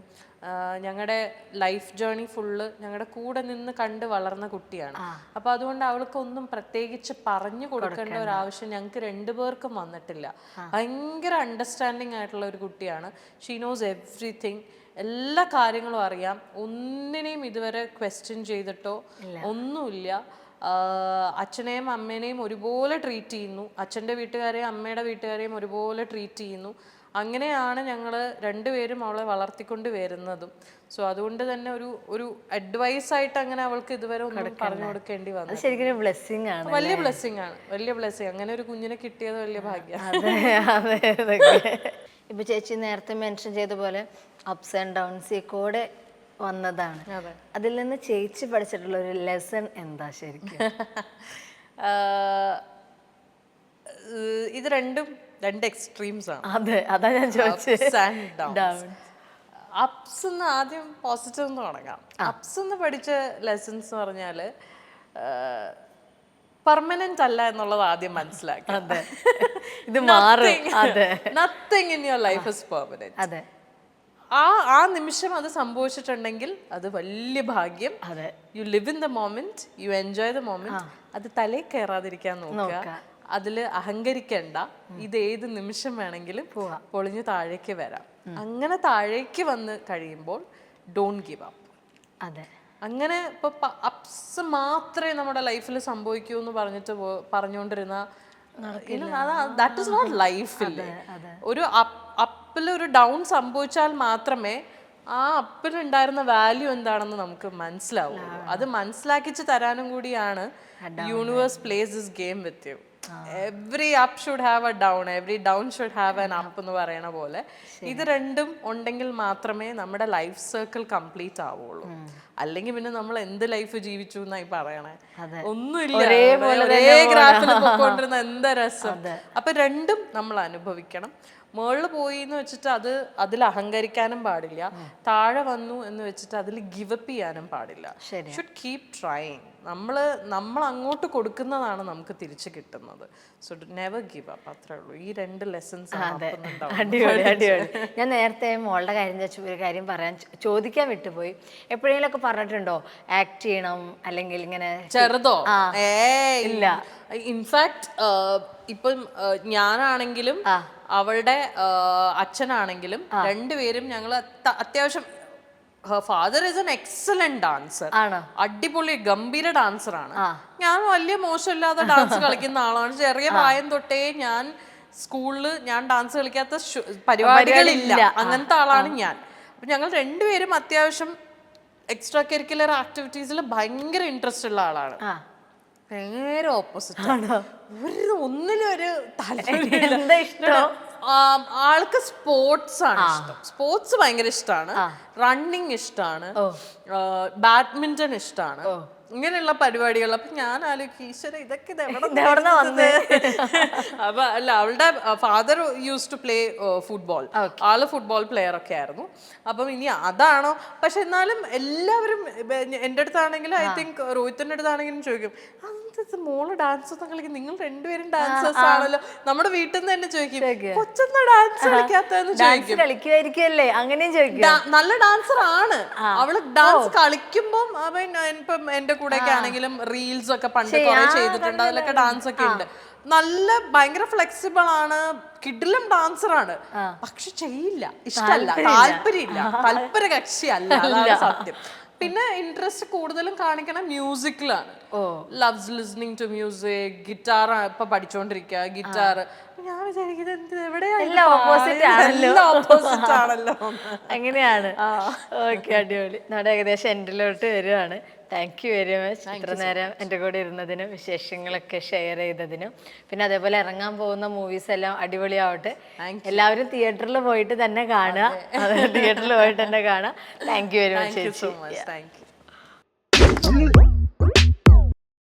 ഞങ്ങളുടെ ലൈഫ് ജേർണി ഫുള്ള് ഞങ്ങളുടെ കൂടെ നിന്ന് കണ്ട് വളർന്ന കുട്ടിയാണ്. അപ്പോൾ അതുകൊണ്ട് അവൾക്കൊന്നും പ്രത്യേകിച്ച് പറഞ്ഞു കൊടുക്കേണ്ട ഒരു ആവശ്യം ഞങ്ങൾക്ക് രണ്ടുപേർക്കും വന്നിട്ടില്ല. ഭയങ്കര അണ്ടർസ്റ്റാൻഡിങ് ആയിട്ടുള്ള ഒരു കുട്ടിയാണ്. ഷീ നോസ് എവ്രിതിങ്, എല്ലാ കാര്യങ്ങളും അറിയാം. ഒന്നിനെയും ഇതുവരെ ക്വസ്റ്റ്യൻ ചെയ്തിട്ടോ ഒന്നുമില്ല. അച്ഛനെയും അമ്മേനെയും ഒരുപോലെ ട്രീറ്റ് ചെയ്യുന്നു, അച്ഛൻ്റെ വീട്ടുകാരെയും അമ്മയുടെ വീട്ടുകാരെയും ഒരുപോലെ ട്രീറ്റ് ചെയ്യുന്നു. അങ്ങനെയാണ് ഞങ്ങൾ രണ്ടുപേരും അവളെ വളർത്തിക്കൊണ്ട് വരുന്നതും. സോ അതുകൊണ്ട് തന്നെ ഒരു അഡ്വൈസ് ആയിട്ട് അങ്ങനെ അവൾക്ക് ഇതുവരെ ഒന്നും പറഞ്ഞു കൊടുക്കേണ്ടി വന്നു. ശരിക്കും ബ്ലെസ്സിങ് ആണ്, വലിയ ബ്ലെസ്സിങ് ആണ്, വലിയ ബ്ലെസ്സിങ്. അങ്ങനെ ഒരു കുഞ്ഞിനെ കിട്ടിയത് വലിയ ഭാഗ്യം. ഇപ്പൊ ചേച്ചി നേരത്തെ മെൻഷൻ ചെയ്ത പോലെ അപ്സ് ആൻഡ് ഡൗൺസ് കൂടെ വന്നതാണ്. അതിൽ നിന്ന് ചേച്ചി പഠിച്ചിട്ടുള്ള ഒരു ലെസൺ എന്താ ശരിക്കും? ഇത് രണ്ട് എക്സ്ട്രീംസ് ആണ്. അതെ, അതാ ഞാൻ ചോദിച്ചത്. അപ്സ് എന്ന് ആദ്യം പോസിറ്റീവ് എന്ന് തുടങ്ങാം. അപ്സ് എന്ന് പഠിച്ച ലെസൺസ് എന്ന് പറഞ്ഞാല് പെർമനന്റ് അല്ല എന്നുള്ളത് ആദ്യം മനസ്സിലാക്കി. ഇത് മാറും. Nothing in your life is permanent. അതെ, ആ നിമിഷം അത് സംഭവിച്ചിട്ടുണ്ടെങ്കിൽ അത് വലിയ ഭാഗ്യം. You live in the moment, you enjoy the moment. അത് തലയിൽ കയറാതിരിക്കാൻ നോക്കുക. അതില് അഹങ്കരിക്കണ്ട. ഇത് ഏത് നിമിഷം വേണമെങ്കിലും പൊളിഞ്ഞു താഴേക്ക് വരാം. അങ്ങനെ താഴേക്ക് വന്ന് കഴിയുമ്പോൾ ഡോണ്ട് ഗിവ് അപ്പ്. അതെ, അങ്ങനെ ഇപ്പൊ അപ്സ് മാത്രമേ നമ്മുടെ ലൈഫിൽ സംഭവിക്കൂ എന്ന് പറഞ്ഞുകൊണ്ടിരുന്ന ദാറ്റ് ഇസ് നോട്ട് ലൈഫിൽ. ഒരു അപ്പിൽ ഒരു ഡൗൺ സംഭവിച്ചാൽ മാത്രമേ ആ അപ്പിൽ ഉണ്ടായിരുന്ന വാല്യൂ എന്താണെന്ന് നമുക്ക് മനസ്സിലാവുള്ളൂ. അത് മനസ്സിലാക്കിച്ച് തരാനും കൂടിയാണ് universe place this game with you. Every up should have A down, every down should have an up എന്ന് പറയണ പോലെ ഇത് രണ്ടും ഉണ്ടെങ്കിൽ മാത്രമേ നമ്മുടെ ലൈഫ് സർക്കിൾ കംപ്ലീറ്റ് ആവുള്ളൂ. അല്ലെങ്കിൽ പിന്നെ നമ്മൾ എന്ത് ലൈഫ് ജീവിച്ചു എന്നായി പറയണേ, ഒന്നുമില്ല, ഒരേ ഗ്രാഫിൽ പോയിക്കൊണ്ടിരുന്ന എന്താ രസം. അപ്പൊ രണ്ടും നമ്മൾ അനുഭവിക്കണം. മുകളിൽ പോയി എന്ന് വെച്ചിട്ട് അതിൽ അഹങ്കരിക്കാനും പാടില്ല. താഴെ വന്നു എന്ന് വെച്ചിട്ട് അതിൽ ഗിവപ്പ് ചെയ്യാനും പാടില്ല. Should keep trying. നമ്മൾ അങ്ങോട്ട് കൊടുക്കുന്നതാണ് നമുക്ക് തിരിച്ചു കിട്ടുന്നത്. So never give up. അത്രേ ഉള്ളൂ. ഈ രണ്ട് ലെസൺസ്. അടിപൊളി, അടിപൊളി. ഞാൻ നേരത്തെ മോളുടെ ഒരു കാര്യം ചോദിക്കാൻ വിട്ടുപോയി. എപ്പോഴെങ്കിലൊക്കെ പറഞ്ഞിട്ടുണ്ടോ ആക്ട് ചെയ്യണം അല്ലെങ്കിൽ ഇങ്ങനെ? ചെറുതോ? ഇല്ല. ഇൻഫാക്ട് ഇപ്പം ഞാനാണെങ്കിലും അവളുടെ അച്ഛനാണെങ്കിലും രണ്ടുപേരും ഞങ്ങൾ അത്യാവശ്യം father is N excellent dancer. അടിപൊളി ഗംഭീര ഡാൻസർ ആണ്. ഞാൻ വലിയ മോശമില്ലാതെ ഡാൻസ് കളിക്കുന്ന ആളാണ്. ചെറിയ പ്രായം തൊട്ടേ ഞാൻ സ്കൂളിൽ ഞാൻ ഡാൻസ് കളിക്കാത്ത പരിപാടികളില്ല, അങ്ങനത്തെ ആളാണ് ഞാൻ. അപ്പൊ ഞങ്ങൾ രണ്ടുപേരും അത്യാവശ്യം എക്സ്ട്രാ കരിക്കുലർ ആക്ടിവിറ്റീസിൽ ഭയങ്കര ഇൻട്രസ്റ്റ് ഉള്ള ആളാണ്. നേരെ ഓപ്പോസിറ്റ്. ഒന്നിനും ഒരു താല്പര്യം. ആൾക്ക് സ്പോർട്സ് ആണ് ഇഷ്ടം. സ്പോർട്സ് ഭയങ്കര ഇഷ്ടമാണ്. റണ്ണിങ് ഇഷ്ടമാണ്. ബാഡ്മിന്റൺ ഇഷ്ടമാണ്. ഇങ്ങനെയുള്ള പരിപാടികൾ. അപ്പൊ ഞാൻ ആലോചിക്കും, ഈശ്വര ഇതൊക്കെ അപ്പൊ അല്ല, അവളുടെ father use to play football. ആള് ഫുട്ബോൾ പ്ലെയർ ഒക്കെ ആയിരുന്നു. അപ്പം ഇനി അതാണോ? പക്ഷെ എന്നാലും എല്ലാവരും എൻ്റെ അടുത്താണെങ്കിലും ഐ തിങ്ക് രോഹിത്തിന്റെ അടുത്താണെങ്കിലും ചോദിക്കും, മോള് ഡാൻസ് ഒന്നും കളിക്കും, നിങ്ങൾ രണ്ടുപേരും ഡാൻസേഴ്സ് ആണല്ലോ. നമ്മുടെ വീട്ടിൽ നിന്ന് തന്നെ ചോദിക്കും, കൊച്ചെന്താ ഡാൻസ് കളിക്കാത്തതെന്ന് ചോദിക്കും. കളിക്കുമായിരിക്കുമല്ലേ? അങ്ങനെയും ചോദിക്കും. നല്ല ഡാൻസർ ആണ് അവള്. ഡാൻസ് കളിക്കുമ്പം ഇപ്പം എന്റെ കൂടെ ഒക്കെ ആണെങ്കിലും റീൽസ് ഒക്കെ പണ്ട് കുറെ ചെയ്തിട്ടുണ്ട്. അതിലൊക്കെ ഡാൻസ് ഒക്കെ ഉണ്ട്. നല്ല ഭയങ്കര ഫ്ലെക്സിബിൾ ആണ്. കിഡിലും ഡാൻസർ ആണ്. പക്ഷെ ചെയ്യില്ല, ഇഷ്ടമല്ല, താല്പര്യമില്ല, തൽപര കക്ഷിയല്ല. അതാണ് സത്യം. പിന്നെ ഇൻട്രസ്റ്റ് കൂടുതലും കാണിക്കണ മ്യൂസിക്കിലാണ്. Loves listening to music. Guitar ഇപ്പൊ പഠിച്ചോണ്ടിരിക്കുക, ഗിറ്റാർ. ഞാൻ വിചാരിക്കുന്നത് എവിടെയാ ഓപ്പോസിറ്റ് ആണല്ലോ. അങ്ങനെയാണ്. ഓക്കെ, അടിപൊളി. നമ്മുടെ ഏകദേശം എൻഡിലോട്ട് വരുവാണ്. താങ്ക് യു വെരി മച്ച് ഇത്ര നേരം എൻ്റെ കൂടെ ഇരുന്നതിനും വിശേഷങ്ങളൊക്കെ ഷെയർ ചെയ്തതിനും. പിന്നെ അതേപോലെ ഇറങ്ങാൻ പോകുന്ന മൂവീസ് എല്ലാം അടിപൊളിയാവട്ടെ. എല്ലാവരും തിയേറ്ററിൽ പോയിട്ട് തന്നെ കാണുക. തിയേറ്ററിൽ പോയിട്ട് തന്നെ കാണുക. Thank you very much. Thank you.